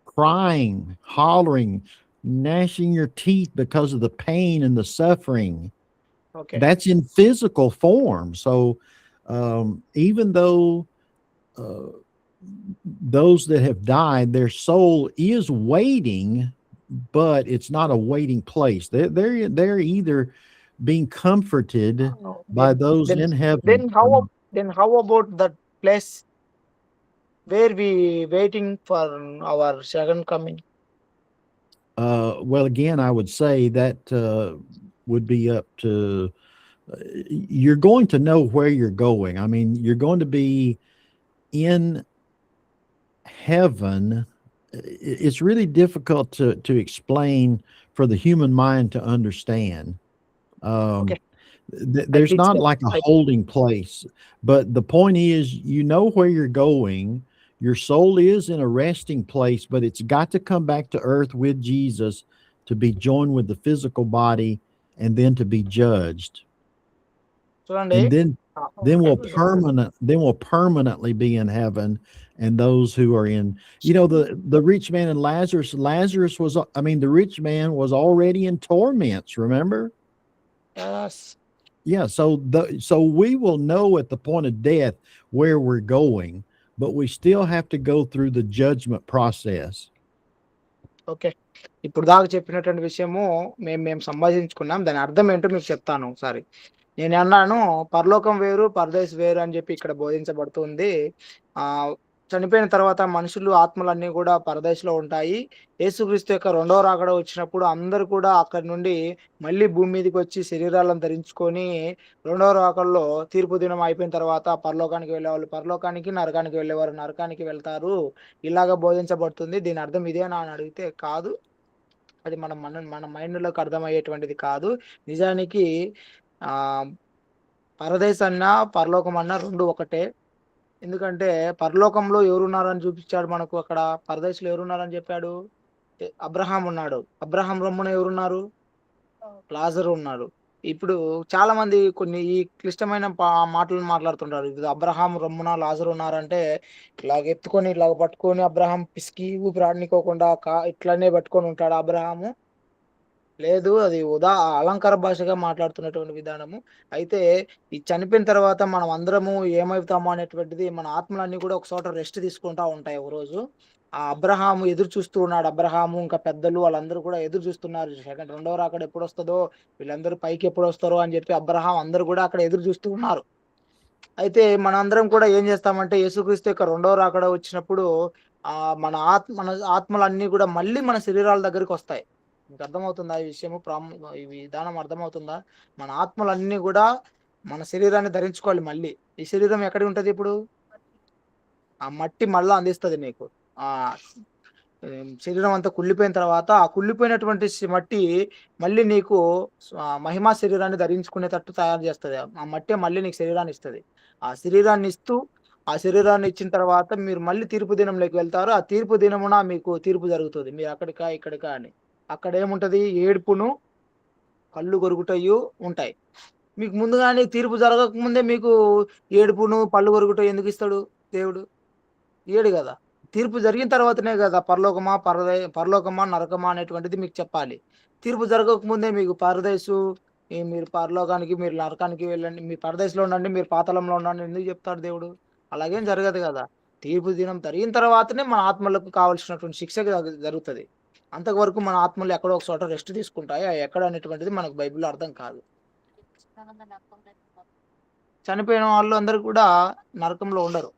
crying, hollering, gnashing your teeth because of the pain and the suffering. Okay. That's in physical form. So even though those that have died, their soul is waiting, but it's not a waiting place. They're either being comforted by those in heaven. Then how about that place where we waiting for our second coming? Well, again, I would say that would be up to, you're going to know where you're going. I mean, you're going to be in heaven. It's really difficult to explain for the human mind to understand. Okay. There's not like a holding place, but the point is, you know where you're going. Your soul is in a resting place, but it's got to come back to earth with Jesus to be joined with the physical body, and then to be judged. And then we'll permanently be in heaven. And those who are in, the rich man and Lazarus the rich man was already in torments, remember? Yes. Yeah. So we will know at the point of death where we're going, but we still have to go through the judgment process. Okay, ఇప్పుడు దాకా చెప్పినటువంటి విషయము మేము సంభాషించుకున్నాం. దాని అర్థం ఏంటో మీకు చెప్తాను ఒకసారి. నేను అన్నాను పరలోకం వేరు, పరదేశ్ వేరు అని చెప్పి ఇక్కడ బోధించబడుతుంది. చనిపోయిన తర్వాత మనుషులు ఆత్మలన్నీ కూడా పరదేశంలో ఉంటాయి. యేసుక్రీస్తు యొక్క రెండవ రాకడ వచ్చినప్పుడు అందరూ కూడా అక్కడి నుండి మళ్ళీ భూమి మీదకి వచ్చి శరీరాలను ధరించుకొని రెండవ రాకడలో తీర్పు దినం అయిపోయిన తర్వాత పరలోకానికి వెళ్ళేవాళ్ళు పరలోకానికి, నరకానికి వెళ్ళేవారు నరకానికి వెళ్తారు. ఇలాగ బోధించబడుతుంది. దీని అర్థం ఇదేనా అని అడిగితే కాదు, అది మన మైండ్లోకి అర్థమయ్యేటువంటిది కాదు. నిజానికి పరదేశ్ అన్నా పరలోకం అన్నా రెండు ఒకటే. ఎందుకంటే పరలోకంలో ఎవరున్నారని చూపించాడు మనకు. అక్కడ పరదేశంలో ఎవరున్నారని చెప్పాడు? అబ్రహాం ఉన్నాడు. అబ్రహాం రొమ్మున ఎవరున్నారు? లాజరు ఉన్నాడు. ఇప్పుడు చాలా మంది కొన్ని ఈ క్లిష్టమైన మాటలను మాట్లాడుతుంటారు. ఇది అబ్రహాం రొమ్మున లాజరు ఉన్నారంటే ఇలాగ ఎత్తుకొని ఇలాగ పట్టుకొని అబ్రహాం పిసికి ఊపిరాడనికోకుండా ఇట్లానే పట్టుకొని ఉంటాడు అబ్రహాము. లేదు, అది అలంకార భాషగా మాట్లాడుతున్నటువంటి విధానము. అయితే ఈ చనిపోయిన తర్వాత మనం అందరము ఏమవుతాము అనేటువంటిది, మన ఆత్మలన్నీ కూడా ఒక చోట రెస్ట్ తీసుకుంటా ఉంటాయి. ఒక రోజు ఆ అబ్రహాము ఎదురు చూస్తూ ఉన్నాడు. అబ్రహాము ఇంకా పెద్దలు వాళ్ళందరూ కూడా ఎదురు చూస్తున్నారు. రెండవ రాకడ ఎప్పుడు వస్తుందో, వీళ్ళందరూ పైకి ఎప్పుడు వస్తారో అని చెప్పి అబ్రహాం అందరూ కూడా అక్కడ ఎదురు చూస్తూ ఉన్నారు. అయితే మనందరం కూడా ఏం చేస్తామంటే, యేసుక్రీస్తు యొక్క రెండవ రాకడ వచ్చినప్పుడు మన ఆత్మలన్నీ కూడా మళ్ళీ మన శరీరాల దగ్గరికి వస్తాయి. మీకు అర్థమవుతుందా ఈ విషయము? ఈ విధానం అర్థమవుతుందా? మన ఆత్మలన్నీ కూడా మన శరీరాన్ని ధరించుకోవాలి. మళ్ళీ ఈ శరీరం ఎక్కడి ఉంటది? ఇప్పుడు ఆ మట్టి మళ్ళా అందిస్తుంది నీకు. శరీరం అంతా కుళ్ళిపోయిన తర్వాత ఆ కుళ్ళిపోయినటువంటి మట్టి మళ్ళీ నీకు మహిమా శరీరాన్ని ధరించుకునేటట్టు తయారు చేస్తుంది. ఆ మట్టి మళ్ళీ నీకు శరీరాన్ని ఇస్తుంది. ఆ శరీరాన్ని ఇస్తూ ఆ శరీరాన్ని ఇచ్చిన తర్వాత మీరు మళ్ళీ తీర్పు దినంలోకి వెళ్తారు. ఆ తీర్పు దినమున మీకు తీర్పు జరుగుతది. మీరు అక్కడికా, ఇక్కడికా అని. అక్కడేముంటది? ఏడుపును, కళ్ళు కొరుకుటయు ఉంటాయి. మీకు ముందుగానే తీర్పు జరగక ముందే మీకు ఏడుపును, పళ్ళు కొరుకుట ఎందుకిస్తాడు దేవుడు? ఇయ్యడు గదా! తీర్పు జరిగిన తర్వాతనే గదా పరలోకమా, నరకమా అనేటువంటిది మీకు చెప్పాలి. తీర్పు జరగక ముందే మీకు పరదైసు మీరు పరలోకానికి, మీరు నరకానికి వెళ్ళండి. మీరు పరదైసులో ఉండండి, మీరు పాతాళంలో ఉండండి ఎందుకు చెప్తాడు దేవుడు? అలాగేం జరగదు గదా! తీర్పు దినం జరిగిన తర్వాతనే మన ఆత్మలకు కావాల్సినటువంటి శిక్ష జరుగుతది. అంతవరకు మన ఆత్మలు ఎక్కడో ఒక చోట రెస్ట్ తీసుకుంటాయి. అయి ఎక్కడ అనేటువంటిది మనకు బైబిల్‌లో అర్థం కాదు. చనిపోయిన వాళ్ళు అందరూ కూడా నరకంలో ఉండరు.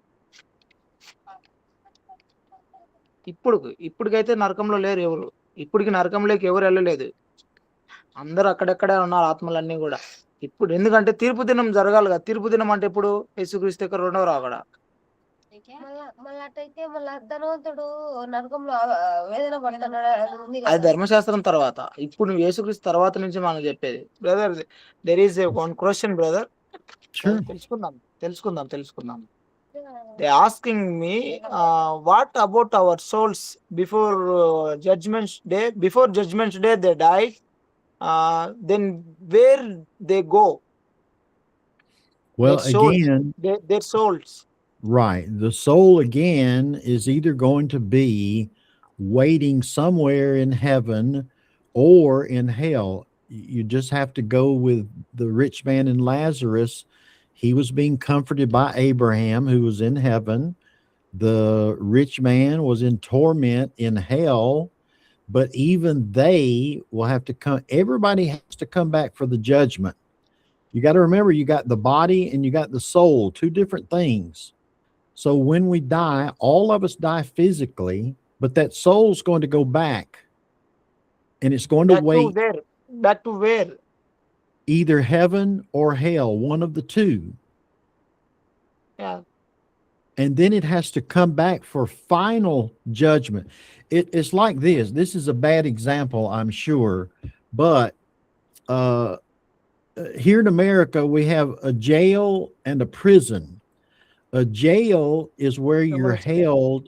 ఇప్పటికైతే నరకంలో లేరు ఎవరు. ఇప్పటికి నరకంలోకి ఎవరు ఎళ్ళలేదు. అందరూ అక్కడక్కడే ఉన్నారు ఆత్మలన్నీ గూడా. ఇప్పుడు ఎందుకంటే తీర్పు దినం జరగాలి గదా! తీర్పు దినం అంటే ఎప్పుడు? యేసుక్రీస్తు యొక్క రెండవ రాకడ. మళ్ళా అటైతే మళ్ళా ధనవంతుడు నరకంలో వేదన పడుతున్నాడు అని ఉంది అది కదా. ధర్మశాస్త్రం తర్వాత. ఇప్పుడు నువ్వు యేసుక్రీస్తు తర్వాత నుంచి మనం జెప్పేది. Brother there is one question brother. Sure. తెలుసుకుందాం. They asking me, what about our souls before judgment day? Before judgment day, they died. Then where they go? Well, Their souls. again, Their souls. right. The soul again is either going to be waiting somewhere in heaven or in hell. You just have to go with the rich man and Lazarus. He was being comforted by Abraham, who was in heaven. The rich man was in torment in hell, but even they will have to come. Everybody has to come back for the judgment. You got to remember, you got the body and you got the soul, two different things. So when we die, all of us die physically, but that soul's going to go back and it's going to wait Back to where? either heaven or hell, one of the two. Yeah. And then it has to come back for final judgment. It's like this. This is a bad example, I'm sure, but here in America, we have a jail and a prison. A jail is where you're held.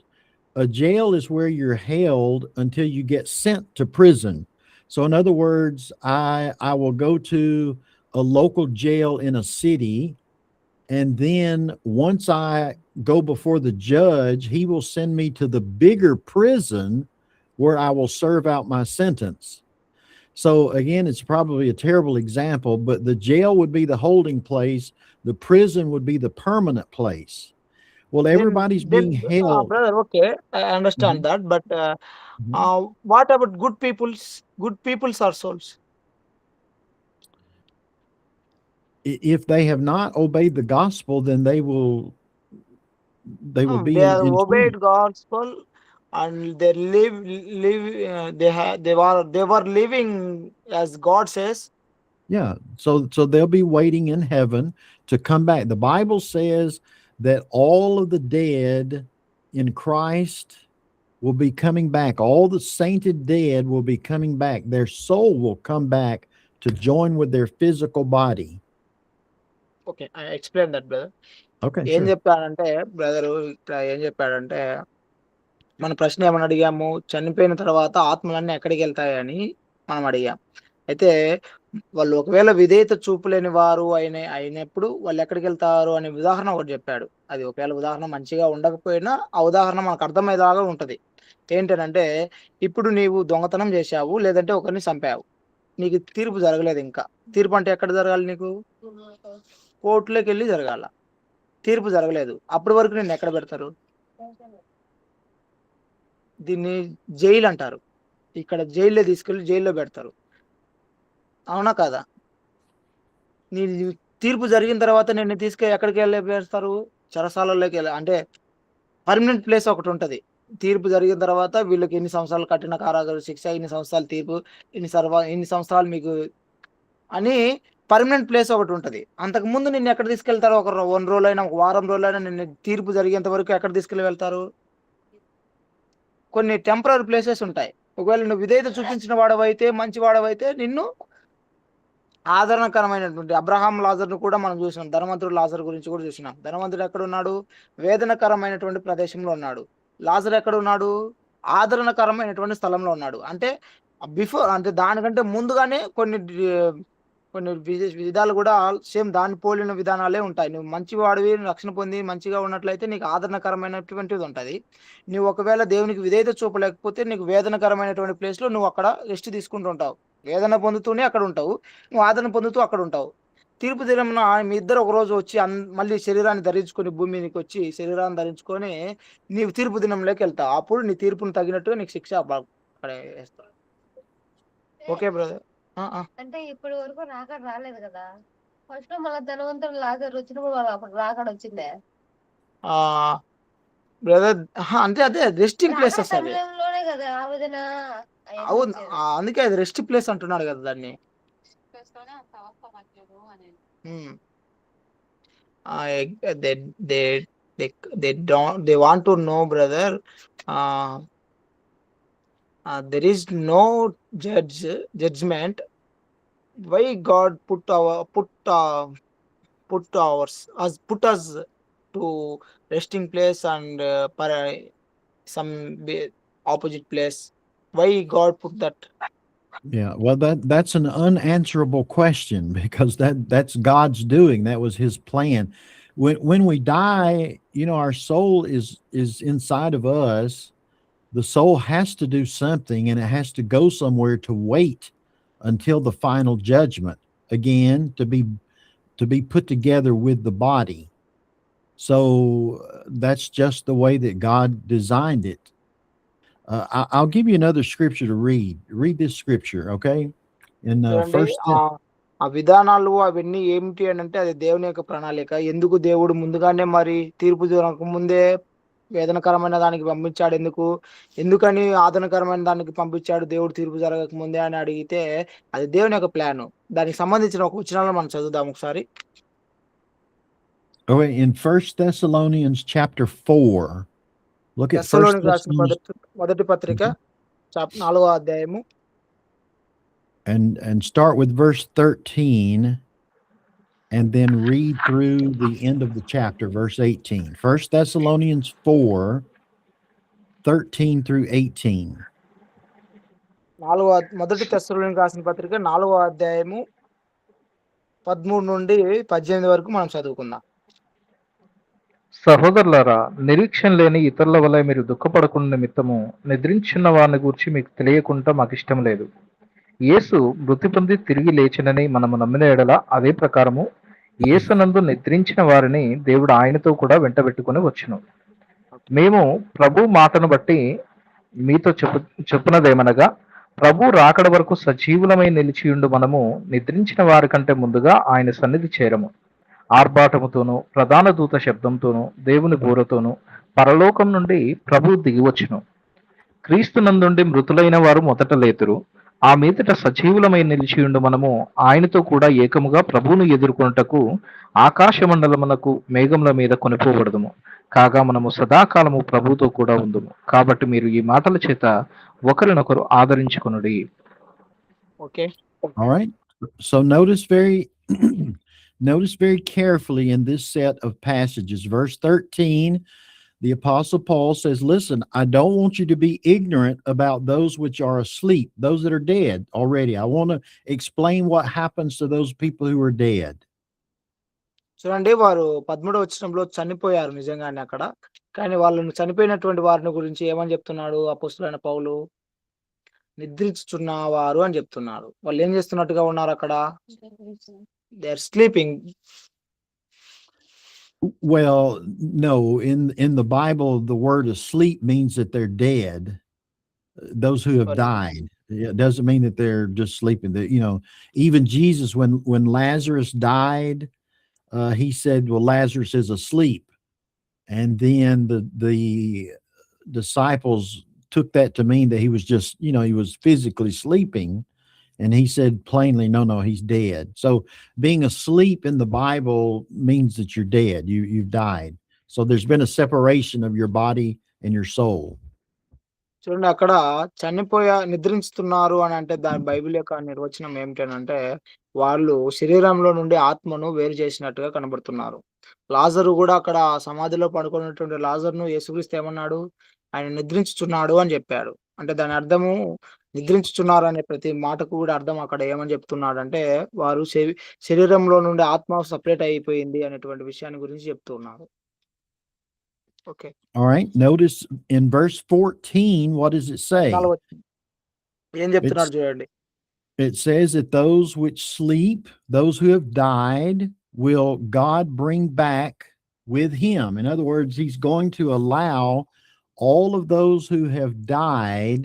A jail is where you're held until you get sent to prison. So in other words, I will go to a local jail in a city, and then once I go before the judge, he will send me to the bigger prison where I will serve out my sentence. So again, it's probably a terrible example, but the jail would be the holding place. The prison would be the permanent place. Well, everybody's being held. Brother, okay, I understand that, but what about good people's are souls? If they have not obeyed the gospel, then they will be They have in obeyed torment. gospel and they they were living as God says. Yeah. So they'll be waiting in heaven to come back. The Bible says that all of the dead in Christ will be coming back. All the sainted dead will be coming back. Their soul will come back to join with their physical body. Okay, I explained that, brother. Okay. ఏం Sure. చెప్పాడంటే brother ఇక్కడ ఏం చెప్పాడంటే, మన ప్రశ్న ఏమని అడిగాము? చనిపోయిన తర్వాత ఆత్మలన్నీ ఎక్కడికి వెళ్తాయని మనం అడిగాం. అయితే వాళ్ళు ఒకవేళ విధేయత చూపలేని వారు అయినప్పుడు వాళ్ళు ఎక్కడికి వెళ్తారు అనే ఉదాహరణ ఒకటి చెప్పాడు. అది ఒకవేళ ఉదాహరణ మంచిగా ఉండకపోయినా ఆ ఉదాహరణ మనకు అర్థమయ్యేలాగా ఉంటది. ఏంటనంటే, ఇప్పుడు నీవు దొంగతనం చేశావు, లేదంటే ఒకరిని చంపావు. నీకు తీర్పు జరగలేదు ఇంకా. తీర్పు అంటే ఎక్కడ జరగాలి నీకు? కోర్టులోకెళ్ళి జరగాల. తీర్పు జరగలేదు. అప్పటి వరకు నిన్ను ఎక్కడ పెడతారు? దీన్ని జైలు అంటారు. ఇక్కడ జైల్లో తీసుకెళ్ళి జైల్లో పెడతారు. అవునా కాదా? నీ తీర్పు జరిగిన తర్వాత నిన్ను ఎక్కడికి పెడతారు? చెరసాలలోకి అంటే పర్మనెంట్ ప్లేస్ ఒకటి ఉంటది. తీర్పు జరిగిన తర్వాత వీళ్ళకి ఎన్ని సంవత్సరాలు కఠిన కారాగార శిక్ష, ఇన్ని సంవత్సరాలు తీర్పు, ఇన్ని సంవత్సరాలు మీకు అని పర్మనెంట్ ప్లేస్ ఒకటి ఉంటది. అంతకుముందు నిన్ను ఎక్కడ తీసుకెళ్తారు? ఒక 1 రోజులైనా, ఒక వారం రోజులైనా నిన్ను తీర్పు జరిగేంత వరకు ఎక్కడ వెళ్తారు? కొన్ని టెంపరరీ ప్లేసెస్ ఉంటాయి. ఒకవేళ నువ్వు విధేయత చూపించిన వాడవైతే, మంచి వాడవైతే నిన్ను ఆదరణకరమైనటువంటి అబ్రహాం లాజర్ను కూడా మనం చూసినాం. ధనవంతుడు లాజర్ గురించి కూడా చూసినాం. ధనవంతుడు ఎక్కడ ఉన్నాడు? వేదనకరమైనటువంటి ప్రదేశంలో ఉన్నాడు. లాజర్ ఎక్కడ ఉన్నాడు? ఆదరణకరమైనటువంటి స్థలంలో ఉన్నాడు. అంటే అంటే దానికంటే ముందుగానే కొన్ని విధాలు కూడా సేమ్ దాన్ని పోలిన విధానాలే ఉంటాయి. నువ్వు మంచివాడివి, రక్షణ పొంది మంచిగా ఉన్నట్లయితే నీకు ఆదరణకరమైనటువంటిది ఉంటది. నువ్వు ఒకవేళ దేవునికి విధేయత చూపలేకపోతే నీకు వేదనకరమైనటువంటి ప్లేస్‌లో నువ్వు అక్కడ రెస్ట్ తీసుకుంటూ ఉంటావు. వేదన పొందుతూనే అక్కడ ఉంటావు. నువ్వు ఆదరణ పొందుతూ అక్కడ ఉంటావు. తీర్పు దినమున మీ ఇద్దరు ఒకరోజు వచ్చి మళ్ళీ శరీరాన్ని ధరించుకొని భూమి మీదకొచ్చి శరీరాన్ని ధరించుకొని నీవు తీర్పు దినంలోకి వెళ్తావు. అప్పుడు నీ తీర్పును తగినట్టుగా నీకు శిక్ష అక్కడ వేస్తారు. Okay brother. అంటే ఇప్పటి వరకు రాకడ రాలేదు కదా. ఫస్ట్ లో మళ్ళీ ధనవంతుడు లాజర్ వచ్చినప్పుడు వాళ్ళు అప్పుడు రాకడ వచ్చిందే. బ్రదర్ అంటే అదే రెస్టింగ్ ప్లేసెస్ అవి. సమయంలోనే కదా ఆవేదన. అవును, అందుకే అది రెస్ట్ ప్లేస్ అంటున్నాడు కదా దాన్ని. they want to know brother, there is no judgment. Why God put us to resting place and some opposite place? Why God put that? Yeah, well, that's an unanswerable question because that's God's doing. That was His plan. When we die, our soul is inside of us. The soul has to do something, and it has to go somewhere to wait until the final judgment again to be put together with the body. So that's just the way that God designed it. I'll give you another scripture to read. Read this scripture, okay? In first. ఆ విధానాలు అవన్నీ ఏమిటి అని అంటే అది దేవుని యొక్క ప్రణాళిక. ఎందుకు దేవుడు ముందుగానే మరి తీర్పు ముందే వేదనకరమైన దానికి పంపించాడు? ఎందుకని ఆదరణకరమైన దానికి పంపించాడు దేవుడు తీర్పు జరగక ముందే అని అడిగితే అది దేవుని యొక్క ప్లాన్. దానికి సంబంధించిన ఒక వచనాలను మనం చదువుదాం ఒకసారి. In 1 Thessalonians chapter 4. Look at మొదటి పత్రిక 4వ అధ్యాయము and start with verse 13 and then read through the end of the chapter, verse 18. 1 Thessalonians 4, 13 through 18. మొదటి తెస్సలోనికీయులకు రాసిన పత్రిక 4వ అధ్యాయము 13 నుండి 18 వరకు మనం చదువుకుందాం. సహోదరులారా, నిరీక్షణ లేని ఇతరుల వలె మీరు దుఃఖపడకుండా నిమిత్తము నిద్రించున్న వారిని గురించి మీకు తెలియకుండా మాకు ఇష్టం లేదు. యేసు మృతి పొంది తిరిగి లేచినని మనము నమ్మిన ఎడల అదే ప్రకారము యేసునందు నిద్రించిన వారిని దేవుడు ఆయనతో కూడా వెంటబెట్టుకుని వచ్చును. మేము ప్రభు మాటను బట్టి మీతో చెప్పునదేమనగా, ప్రభు రాకడ వరకు సజీవులమై నిలిచియుండు మనము నిద్రించిన వారి కంటే ముందుగా ఆయన సన్నిధి చేరము. ఆర్భాటముతోనూ ప్రధాన దూత శబ్దంతోనూ దేవుని బూరతోనూ పరలోకం నుండి ప్రభు దిగివచ్చును. క్రీస్తునందుండి మృతులైన వారు మొదట లేతురు. ఆ మీదట సజీవులమై నిలిచియుండు మనము ఆయనతో కూడా ఏకముగా ప్రభువును ఎదుర్కొనుటకు ఆకాశ మండలమునకు మేఘముల మీద కొనిపోబడదుము. కాగా మనము సదాకాలము ప్రభువుతో కూడా ఉందుము. కాబట్టి మీరు ఈ మాటల చేత ఒకరినొకరు ఆదరించుకొనుడి. Okay. All right. So notice very carefully in this set of passages. Verse 13, the Apostle Paul says, listen, I don't want you to be ignorant about those which are asleep, those that are dead already. I want to explain what happens to those people who are dead. చూడండి, వారు 13వ వచనంలో చనిపోయారు నిజంగానే అక్కడ. కానీ వాళ్ళని చనిపోయినటువంటి వారిని గురించి ఏమని చెప్తున్నాడు అపోస్తలుడైన పౌలు? నిద్రించుచున్నవారు అని చెప్తున్నాడు. వాళ్ళు ఏం చేస్తున్నట్టుగా ఉన్నారు అక్కడ? They are sleeping. Well, no, in the Bible, the word asleep means that they're dead. Those who have died. It doesn't mean that they're just sleeping. That, even Jesus, when Lazarus died, he said, well, Lazarus is asleep. And then the disciples took that to mean that he was just, he was physically sleeping. And he said plainly, no, he's dead. So being asleep in the Bible means that you're dead. You've died. So there's been a separation of your body and your soul. చూడండి అక్కడ నిద్రించుతున్నారు అని అంటే దాని Bible యొక్క నిర్వచనం ఏమిటనంటే, వాళ్ళు శరీరంలో నుండి ఆత్మను వేరు చేసినట్టుగా కనబడుతున్నారు. లాజరు గూడా అక్కడ సమాధిలో పడుకున్నటువంటి లాజరును యేసుక్రీస్తు ఏమన్నాడు? ఆయన నిద్రించుచున్నాడు అని జెప్పాడు. అంటే దాని అర్థము నిద్రించుచున్నారు అనే ప్రతి మాటకు గూడా అర్థం అక్కడ ఏమని జెప్తున్నాడంటే, వారు శరీరంలో నుండి ఆత్మ సెపరేట్ అయిపోయింది అనేటువంటి విషయాన్ని గురించి చెప్తూ ఉన్నారు. Okay. All right. Notice in verse 14, what does it say? 14 వచ్చింది. ఏం చెప్తున్నాడు It's, చూడండి. it says that those which sleep, those who have died, will God bring back with him. In other words, he's going to allow all of those who have died,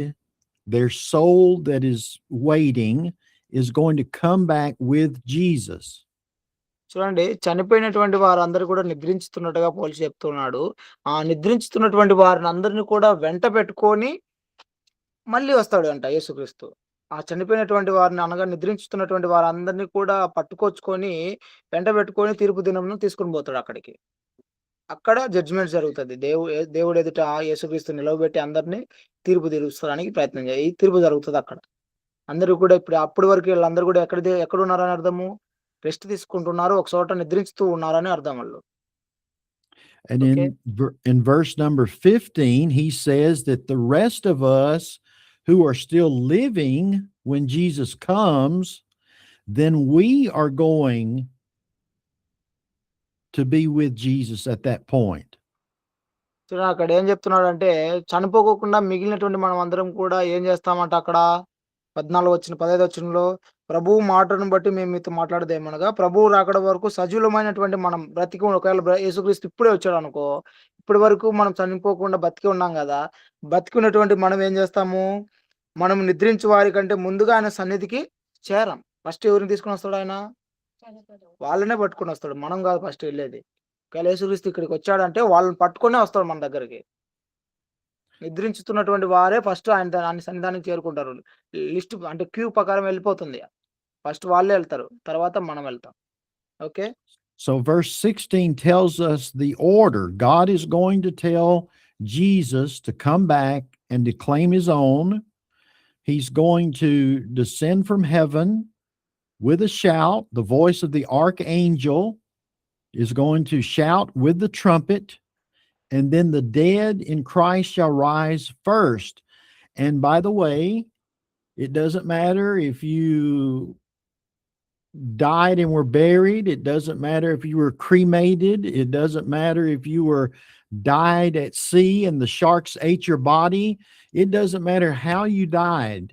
their soul that is waiting is going to come back with Jesus. చూడండి చనిపోయినటువంటి వారందరూ కూడా నిద్రించుతున్నట్టుగా పోల్చి చెప్తున్నాడు. ఆ నిద్రించుతున్నటువంటి వారినందరిని కూడా వెంట పెట్టుకొని మళ్ళీ వస్తాడంట యేసుక్రీస్తు. ఆ చనిపోయినటువంటి వారిని అనగా నిద్రించుతున్నటువంటి వారందరిని కూడా పట్టుకొచ్చుకొని వెంట పెట్టుకొని తీర్పు దినమున తీసుకొని పోతాడు అక్కడికి. అక్కడ జడ్జిమెంట్ జరుగుతది. దేవుడు ఎదుట యేసుక్రీస్తు నిలవబెట్టి అందరిని తీర్పు తీరుస్తడానికి ప్రయత్నం ఈ తీర్పు జరుగుతది అక్కడ. అందరూ కూడా అప్పటి వరకు వీళ్ళందరూ కూడా ఎక్కడున్నారని అర్థము? రెస్ట్ తీసుకుంటున్నారు. ఒక చోట నిద్రిస్తూ ఉన్నారని అర్థం వాళ్ళు. And Okay. in verse number 15, he says that the rest of us who are still living when Jesus comes, then we are going to be with Jesus at that point. చూడండి అక్కడ ఏం చెప్తున్నాడంటే, చనిపోకోకుండా మిగిలినటువంటి మనం అందరం కూడా ఏం చేస్తామంట అక్కడ 15 వచనంలో ప్రభువు మాటను బట్టి మేము మీతో మాట్లాడేదేమనగా, ప్రభువు రాకడ వరకు సజీవమైనటువంటి మనం బ్రతికి ఒకవేళ యేసుక్రీస్తు ఇప్పుడే వచ్చాడనుకో, ఇప్పటి వరకు మనం చనిపోకుండా బతికి ఉన్నాం గదా! బతికి ఉన్నటువంటి మనం ఏం చేస్తాము? మనం నిద్రించు వారి కంటే ముందుగా ఆయన సన్నిధికి చేరం. ఫస్ట్ ఎవరిని తీసుకొని వస్తాడు ఆయన? వాళ్ళనే పట్టుకొని వస్తాడు. మనం కాదు ఫస్ట్ వెళ్ళేది. ఒకవేళ యేసుక్రీస్తు ఇక్కడికి వచ్చాడంటే వాళ్ళని పట్టుకొనే వస్తాడు మన దగ్గరికి. నిద్రించుతున్నటువంటి వారే ఫస్ట్ ఆయన సన్నిధానానికి చేరుకుంటారు. లిస్ట్ అంటే క్యూ ప్రకారం వెళ్ళిపోతుంది. ఫస్ట్ వాళ్ళే వెళ్తారు. తర్వాత మనం వెళ్తాం. Okay. So verse 16 tells us the order. God is going to tell Jesus to come back and to claim his own. He's going to descend from heaven with a shout. The voice of the archangel is going to shout with the trumpet. And then the dead in Christ shall rise first. And by the way, it doesn't matter if you died and were buried. It doesn't matter if you were cremated. It doesn't matter if you were died at sea and the sharks ate your body. It doesn't matter how you died.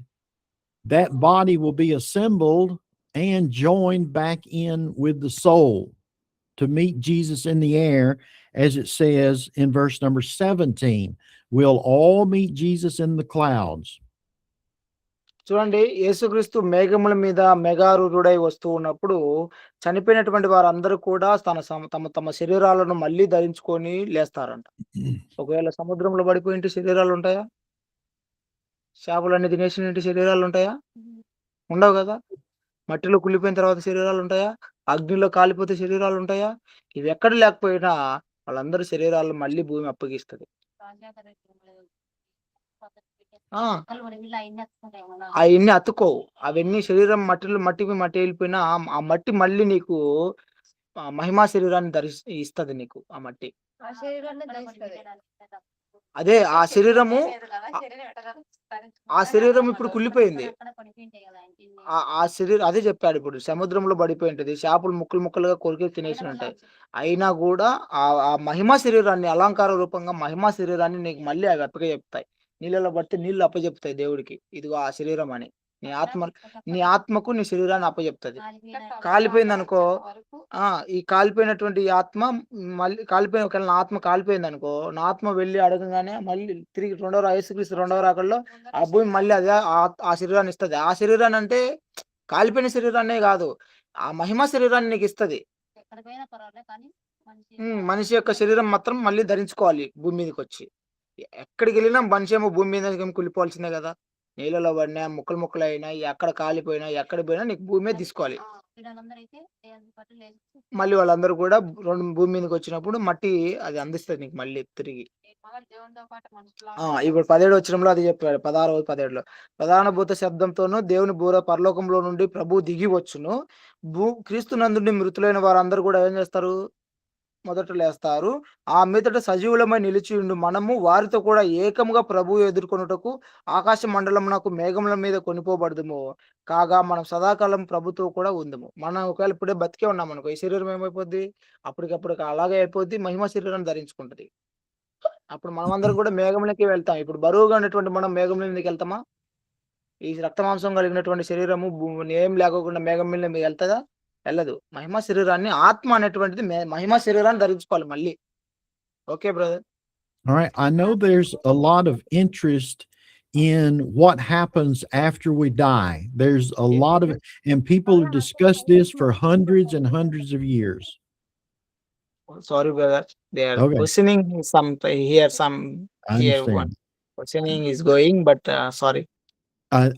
That body will be assembled and joined back in with the soul to meet Jesus in the air. As it says in verse number 17, we'll all meet Jesus in the clouds. చూడండి యేసుక్రీస్తు మేఘముల మీద మేఘారూఢుడై వస్తూ ఉన్నప్పుడు చనిపోయినటువంటి వారందరూ కూడా తమ శరీరాలను మళ్ళీ ధరించుకొని లేస్తారంట. ఒకవేళ సముద్రంలో పడిపోయింటే శరీరాలు ఉంటాయా? చేపలన్నీ తినేసినట్టు శరీరాలు ఉంటాయా? ఉండవు కదా. మట్టిలో కుళ్ళిపోయిన తర్వాత శరీరాలు ఉంటాయా? అగ్నిలో కాలిపోతే శరీరాలు ఉంటాయా? ఇవి ఎక్కడ లేకపోయినా వాళ్ళందరి శరీరాలు మళ్ళీ భూమి అప్పగిస్తది. అవన్నీ అతుకోవు. అవన్నీ శరీరం మట్టికి మట్టి వెళ్ళిపోయినా ఆ మట్టి మళ్ళీ నీకు మహిమా శరీరాన్ని ఇస్తది నీకు ఆ మట్టి. అదే ఆ శరీరం ఇప్పుడు కుళ్ళిపోయింది. ఆ శరీరం అదే చెప్పాడు. ఇప్పుడు సముద్రంలో పడిపోయి ఉంటది. చేపలు ముక్కలుగా కొరికి తినేసి ఉంటాయి. అయినా కూడా ఆ మహిమా శరీరాన్ని అలంకార రూపంగా మహిమా శరీరాన్ని నీకు మళ్ళీ అవి అప్పచెప్తాయి. నీళ్ళలో పడితే నీళ్లు అప్పచెప్తాయి దేవుడికి. ఇదిగో ఆ శరీరం అని. నీ ఆత్మకు నీ శరీరాన్ని అప్పచెప్తది. కాలిపోయింది అనుకో, ఈ కాలిపోయినటువంటి ఆత్మ మళ్ళీ ఒకవేళ నా ఆత్మ కాలిపోయింది అనుకో, నా ఆత్మ వెళ్ళి అడగగానే మళ్ళీ తిరిగి యేసుక్రీస్తు రెండవ రాకడలో ఆ భూమి మళ్ళీ అదే ఆ శరీరాన్ని ఇస్తది. ఆ శరీరాన్ని అంటే కాలిపోయిన శరీరాన్నే కాదు, ఆ మహిమ శరీరాన్ని నీకు ఇస్తది. మనిషి యొక్క శరీరం మాత్రం మళ్ళీ ధరించుకోవాలి భూమి మీదకి వచ్చి. ఎక్కడికి వెళ్ళినా మనిషి ఏమో భూమి మీద కుళ్ళిపోవాల్సిందే కదా. నీళ్ళలో పడినా ముక్కలు అయినా ఎక్కడ కాలిపోయినా ఎక్కడ పోయినా నీకు భూమి మీద తీసుకోవాలి. మళ్ళీ వాళ్ళందరూ కూడా భూమి మీదకి వచ్చినప్పుడు మట్టి అది అందిస్తుంది నీకు మళ్ళీ తిరిగి. ఇప్పుడు 17 వచనంలో అది చెప్పాడు. 16, 17లో ప్రధాన భూత శబ్దంతోనూ దేవుని పరలోకంలో నుండి ప్రభువు దిగి వచ్చును. క్రీస్తునందుండి మృతులైన వారందరూ కూడా ఏం చేస్తారు? మొదట లేస్తారు. ఆ మీదట సజీవులమై నిలిచియుండు మనము వారితో కూడా ఏకముగా ప్రభువు ఎదుర్కొనుటకు ఆకాశ మండలమునకు మేఘముల మీద కొనిపోబడుదుము. కాగా మనం సదాకాలం ప్రభుతో కూడా ఉందుము. మనం ఒకవేళ ఇప్పుడే బతికే ఉన్నామనుకో, ఈ శరీరం ఏమైపోద్ది? అప్పటికప్పుడు అలాగే అయిపోద్ది. మహిమ శరీరాన్ని ధరించుకుంటది. అప్పుడు మనమందరం కూడా మేఘంలోకి వెళ్తాం. ఇప్పుడు బరువుగా ఉన్నటువంటి మనం మేఘంలో మీదకెళ్తామా? ఈ రక్త మాంసం కలిగినటువంటి శరీరము ఏం లేకోకుండా మేఘం మీద ఎళ్తదా? ఎళ్ళదు. మహిమ శరీరాన్ని ఆత్మ అనేటువంటిది మహిమ శరీరాన్ని ధరించుకోవాలి మళ్ళీ. Okay brother. All right. I know there's a lot of interest in what happens after we die. There's a lot of, and people have discussed this for hundreds and hundreds of years. Sorry brother. They are Okay. questioning some here one I understand. questioning is going, but sorry.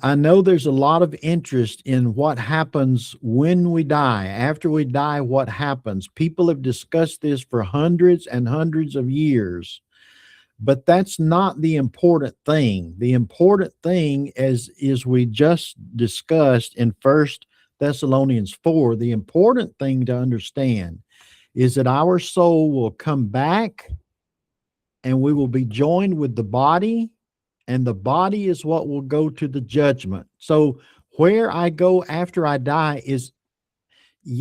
I know there's a lot of interest in what happens when we die. After we die, what happens? People have discussed this for hundreds and hundreds of years. But that's not the important thing. The important thing is we just discussed in 1 Thessalonians 4. The important thing to understand is that our soul will come back and we will be joined with the body, and the body is what will go to the judgment. So where I go after I die is,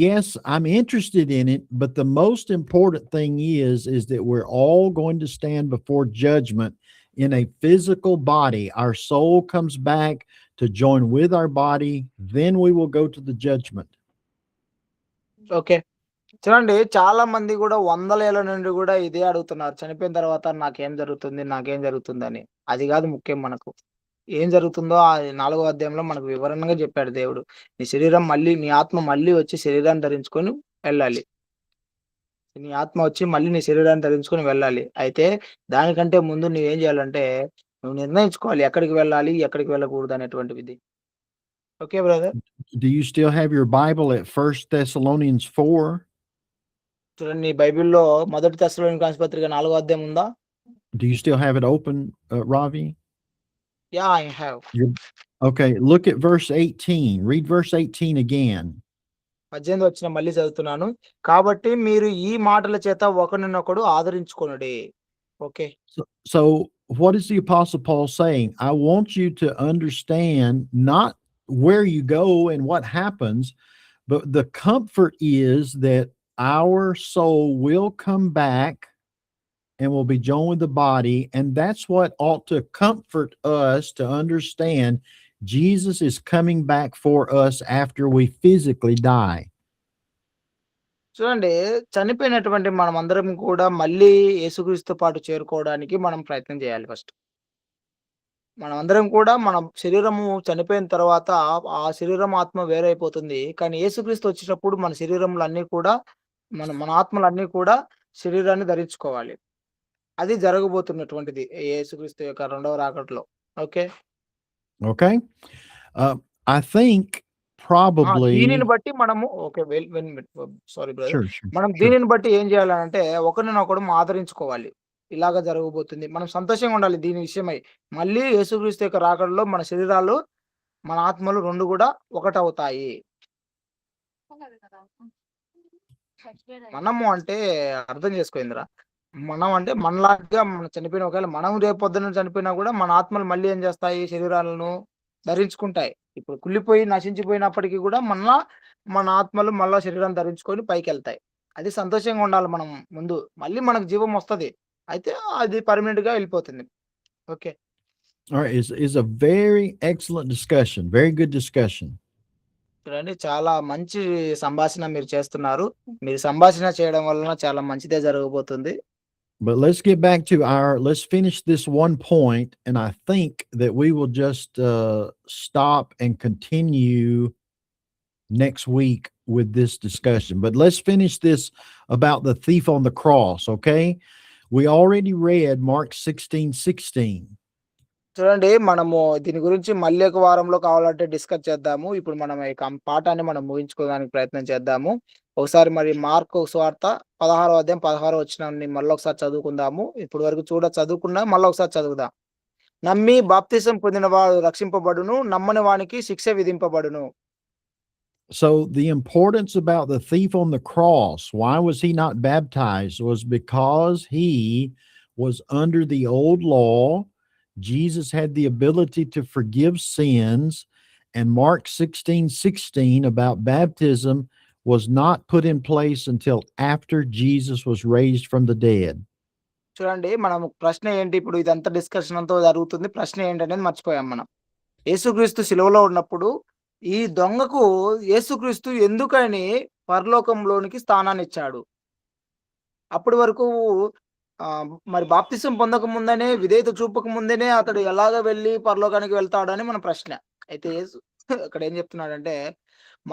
yes, I'm interested in it, but the most important thing is that we're all going to stand before judgment in a physical body. Our soul comes back to join with our body, then we will go to the judgment. Okay. చూడండి చాలా మంది కూడా వందల ఏళ్ల నుండి కూడా ఇదే అడుగుతున్నారు. చనిపోయిన తర్వాత నాకేం జరుగుతుంది? నాకేం జరుగుతుందని. అది కాదు ముఖ్యం మనకు. ఏం జరుగుతుందో ఆ 4వ అధ్యాయంలో మనకు వివరంగా చెప్పాడు దేవుడు. నీ శరీరం మళ్ళీ నీ ఆత్మ మళ్ళీ వచ్చి శరీరాన్ని ధరించుకొని వెళ్ళాలి. నీ ఆత్మ వచ్చి మళ్ళీ నీ శరీరాన్ని ధరించుకొని వెళ్ళాలి. అయితే దానికంటే ముందు నువ్వేం చేయాలంటే నువ్వు నిర్ణయించుకోవాలి ఎక్కడికి వెళ్ళాలి? ఎక్కడికి వెళ్ళకూడదు అనేటువంటిది. Okay brother. Do you still have your Bible at 1 Thessalonians 4? చూడండి నీ బైబిల్‌లో మొదటి తెస్సలోనికన్స్ పత్రిక 4వ అధ్యాయం ఉందా? Do you still have it open, Ravi? Yeah, I have. Okay, look at verse 18. Read verse 18 again. 18 వచనం మళ్ళీ చదువుతున్నాను. కాబట్టి మీరు ఈ మాటల చేత ఒకరినొకడు ఆదరించుకొనుడి. Okay. So what is the Apostle Paul saying? I want you to understand not where you go and what happens, but the comfort is that our soul will come back and will be joined with the body. And that's what ought to comfort us to understand Jesus is coming back for us after we physically die. చూడండి చనిపోయినటువంటి మనమందరం కూడా మళ్ళీ యేసుక్రీస్తుతో పాటు చేరుకోవడానికి మనం ప్రయత్నం చేయాలి ఫస్ట్. మనమందరం కూడా మన శరీరము చనిపోయిన తర్వాత ఆ శరీరం ఆత్మ వేరైపోతుంది. కానీ యేసుక్రీస్తు వచ్చినప్పుడు మన శరీరములన్నీ కూడా మన ఆత్మలన్నీ కూడా శరీరాన్ని ధరించుకోవాలి. అది జరగబోతున్నటువంటిది యేసుక్రీస్తు యొక్క రెండవ రాకడలో. Okay. Okay. I think probably దీనిని బట్టి మనము ఓకే సారీ బ్రదర్. sure. మనం దీనిని బట్టి ఏం చేయాలంటే ఒకరినొకడు ఆదరించుకోవాలి. ఇలాగ జరగబోతుంది. మనం సంతోషంగా ఉండాలి దీని విషయమై. మళ్ళీ యేసుక్రీస్తు యొక్క రాకడలో మన శరీరాలు, మన ఆత్మలు 2 కూడా ఒకటవుతాయి. మనము అంటే అర్థం చేసుకోయిందిరా. మనం అంటే మనలాగా మనం చనిపోయిన ఒకవేళ మనం రేపు పొద్దున్న చనిపోయినా కూడా మన ఆత్మలు మళ్ళీ ఏం చేస్తాయి? శరీరాలను ధరించుకుంటాయి. ఇప్పుడు కుళ్ళిపోయి నశించిపోయినప్పటికీ కూడా మన ఆత్మలు మళ్ళా శరీరాన్ని ధరించుకొని పైకెళ్తాయి. అది సంతోషంగా ఉండాలి మనం ముందు. మళ్ళీ మనకు జీవం వస్తది. అయితే అది పర్మనెంట్‌గా వెళ్ళిపోతుంది. Okay. all right, is a very excellent discussion. Very good discussion. చూడండి చాలా మంచి సంభాషణ మీరు చేస్తున్నారు. మీరు సంభాషణ చేయడం వలన చాలా మంచిదే జరగబోతుంది. But let's finish this one point, and I think that we will just stop and continue next week with this discussion. But let's finish this about the thief on the cross, okay? We already read Mark 16:16. చూడండి మనము దీని గురించి మళ్ళీ ఒక వారంలో కావాలంటే discuss చేద్దాము. ఇప్పుడు మనం ఈ పాఠాన్ని మనం ముగించుకోవడానికి ప్రయత్నం చేద్దాము. ఒకసారి మరి మార్కు సువార్త 16వ అధ్యాయం 16 వచనాన్ని మళ్ళొకసారి చదువుకుందాము. ఇప్పటి వరకు చదువుకున్నా మళ్ళొకసారి చదువుదాం. నమ్మి బాప్తిసం పొందిన వాడు రక్షింపబడును. నమ్మని వానికి శిక్ష విధింపబడును. So the importance about the thief on the cross, why was he not baptized? Was because he was under the old law. Jesus had the ability to forgive sins, and Mark 16:16 about baptism was not put in place until after Jesus was raised from the dead. చూడండి మనం ప్రశ్న ఏంటి, ఇప్పుడు ఇదంతా discussion అంతా జరుగుతుంది. ప్రశ్న ఏంటనేది మర్చిపోయాం మనం. యేసుక్రీస్తు సిలువలో ఉన్నప్పుడు ఈ దొంగకు యేసుక్రీస్తు ఎందుకని పరలోకంలోనికి స్థానాన్నిచ్చాడు? అప్పటి వరకు మరి బాప్తిసం పొందక ముందనే, విధేయత చూపక ముందేనే అతడు ఎలాగ వెళ్లి పరలోకానికి వెళ్తాడని మన ప్రశ్న. అయితే యేసు ఇక్కడ ఏం చెప్తున్నాడంటే,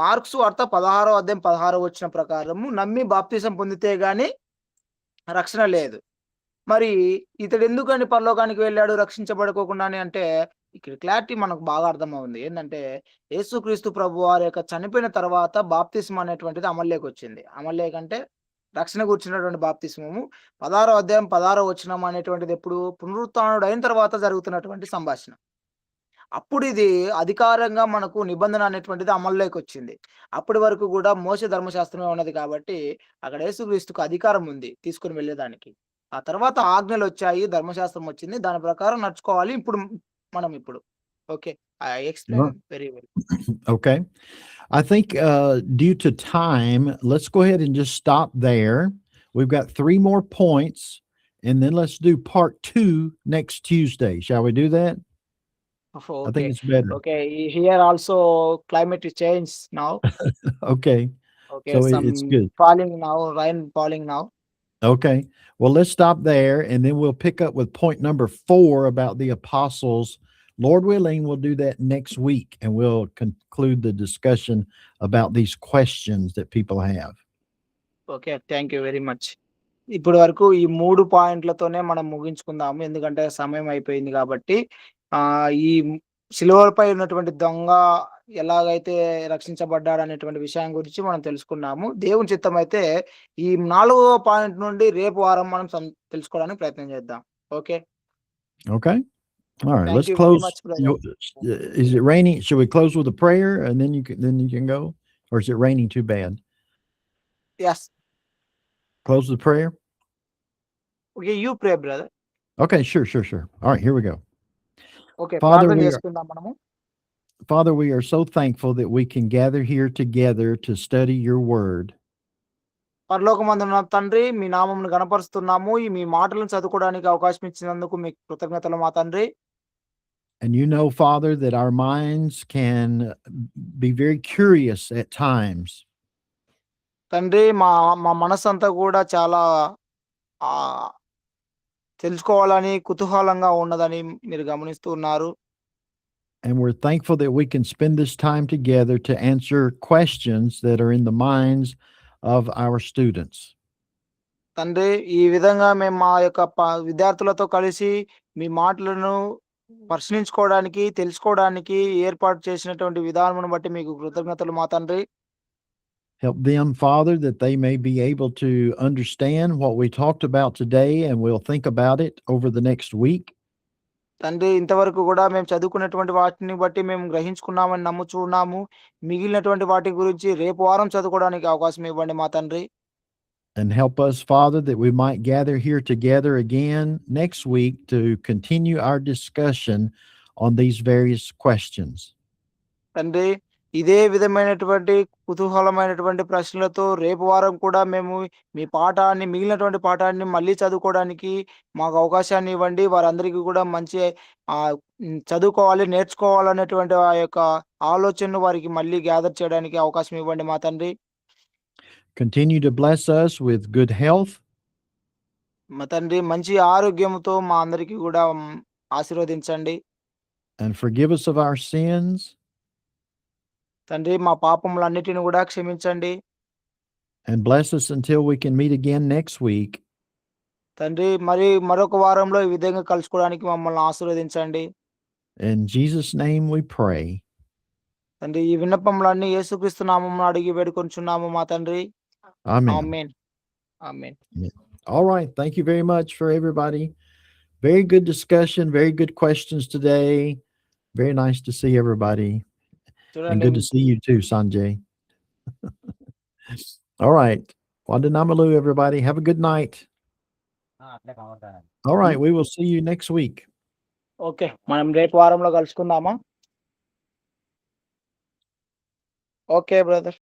మార్కు సువార్త 16వ అధ్యాయం 16 వచనం ప్రకారము నమ్మి బాప్తిసం పొందితే గాని రక్షణ లేదు. మరి ఇతడు ఎందుకని పరలోకానికి వెళ్ళాడు రక్షించబడుకోకుండానే అంటే, ఇక్కడ క్లారిటీ మనకు బాగా అర్థమవుంది. ఏందంటే, యేసుక్రీస్తు ప్రభువారి యొక్క చనిపోయిన తర్వాత బాప్తిస్మం అనేటువంటిది అమల్లోకొచ్చింది. అమల్లోకంటే రక్షణ గూర్చినటువంటి బాప్తిస్మము 16వ అధ్యాయం 16వ వచనం అనేటువంటిది ఎప్పుడు? పునరుత్థానుడైన తర్వాత జరుగుతున్నటువంటి సంభాషణ. అప్పుడు ఇది అధికారంగా మనకు నిబంధన అనేటువంటిది అమల్లోకొచ్చింది. అప్పటి వరకు గూడా మోషే ధర్మశాస్త్రమే ఉన్నది కాబట్టి, అక్కడ యేసుక్రీస్తుకు అధికారం ఉంది తీసుకొని వెళ్ళేదానికి. ఆ తర్వాత ఆజ్ఞలొచ్చాయి, ధర్మశాస్త్రం వచ్చింది. దాని ప్రకారం నడుచుకోవాలి. ఇప్పుడు. Okay. I Well, explain very well. okay. I think due to time, let's go ahead and just stop there. We've got 3 more points, and then let's do part 2 next Tuesday. Shall we do that? I okay. think it's better. Okay. Here also climate change now. Okay. Okay. So some it's good. Falling now, rain falling now. Okay. Well, let's stop there, and then we'll pick up with point number 4 about the apostles. Lord willing, we'll do that next week, and we'll conclude the discussion about these questions that people have. Okay. Thank you very much. ఇప్పటి వరకు ఈ 3 పాయింట్లతోనే మనం ముగించుకుందాము. ఎందుకంటే సమయం అయిపోయింది కాబట్టి. ఈ సిలువపై ఉన్నటువంటి దొంగ ఎలాగైతే రక్షించబడ్డాడనేటువంటి విషయం గురించి మనం తెలుసుకున్నాము. దేవుని చిత్తమైతే ఈ 4వ పాయింట్ నుండి రేపు వారం మనం తెలుసుకోవడానికి ప్రయత్నం చేద్దాం. Okay. Okay. All right. Thank Let's you very close. Much brother. Is it raining? Should we close with a prayer and then you can go, or is it raining too bad? Yes. Close with prayer. Okay. You pray brother. Okay. Sure. All right. Here we go. Okay. Father, ప్రార్థన we are చేసుకుందాం మనము. Father, we are so thankful that we can gather here together to study your word. పరలోకమందున్న తండ్రి, మీ నామమును గణపరుస్తున్నాము. మీ మాటలను చదువుకోవడానికి అవకాశం ఇచ్చినందుకు మీకు కృతజ్ఞతలు మా తండ్రి. And you know, Father, that our minds can be very curious at times. తండ్రి, మా మా మనస్సంతా కూడా చాలా ఆహ్, తెలుసుకోవాలని కుతూహలంగా ఉన్నదని మీరు గమనిస్తూ ఉన్నారు. And we're thankful that we can spend this time together to answer questions that are in the minds of our students. తండ్రి, ఈ విధంగా మేము మా యొక్క విద్యార్థులతో కలిసి మీ మాటలను పరిశీలించుకోవడానికి, తెలుసుకోవడానికి ఏర్పాటు చేసినటువంటి విధానమును బట్టి మీకు కృతజ్ఞతలు మా తండ్రి. Help them, Father, that they may be able to understand what we talked about today, and we'll think about it over the next week. తండ్రి, ఇంతవరకు కూడా మేము చదువుకున్నటువంటి వాటిని బట్టి మేము గ్రహించుకున్నామని నమ్ముచున్నాము. మిగిలినటువంటి వాటి గురించి రేపు వారం చదువుకోవడానికి అవకాశం ఇవ్వండి మా తండ్రి. And help us, Father, that we might gather here together again next week to continue our discussion on these various questions. తండ్రి, ఇదే విధమైనటువంటి కుతూహలమైనటువంటి ప్రశ్నలతో రేపు వారం కూడా మేము మిగిలినటువంటి పాఠాన్ని మళ్ళీ చదువుకోవడానికి మాకు అవకాశాన్ని ఇవ్వండి. వారందరికీ కూడా మంచి చదువుకోవాలి, నేర్చుకోవాలనేటువంటి ఆ యొక్క ఆలోచనను వారికి మళ్ళీ గ్యాదర్ చేయడానికి అవకాశం ఇవ్వండి మా తండ్రి. Continue to bless us with good health. మా తండ్రి, మంచి ఆరోగ్యంతో మా అందరికీ కూడా ఆశీర్వదించండి. And forgive us of our sins. తండ్రి, మా పాపములన్నిటిని కూడా క్షమించండి. And bless us until we can meet again next week. తండ్రి, మరొక వారంలో ఈ విధంగా కలుసుకోవడానికి మమ్మల్ని ఆశీర్వదించండి. In Jesus' name we pray. తండ్రి ఈ విన్నపములన్నీ యేసుక్రీస్తు నామమున అడిగి వేడుకొంచున్నాము మా తండ్రి. Amen. Amen. Amen. All right. Thank you very much for everybody. Very good discussion. Very good questions today. Very nice to see everybody. And చూడండి good to see you too, Sanjay. All right. Wadanamalu, everybody. Have a good night. All right. We will see you next week. Okay, మనం రేపు వారంలో కలుసుకుందామా? Okay brother.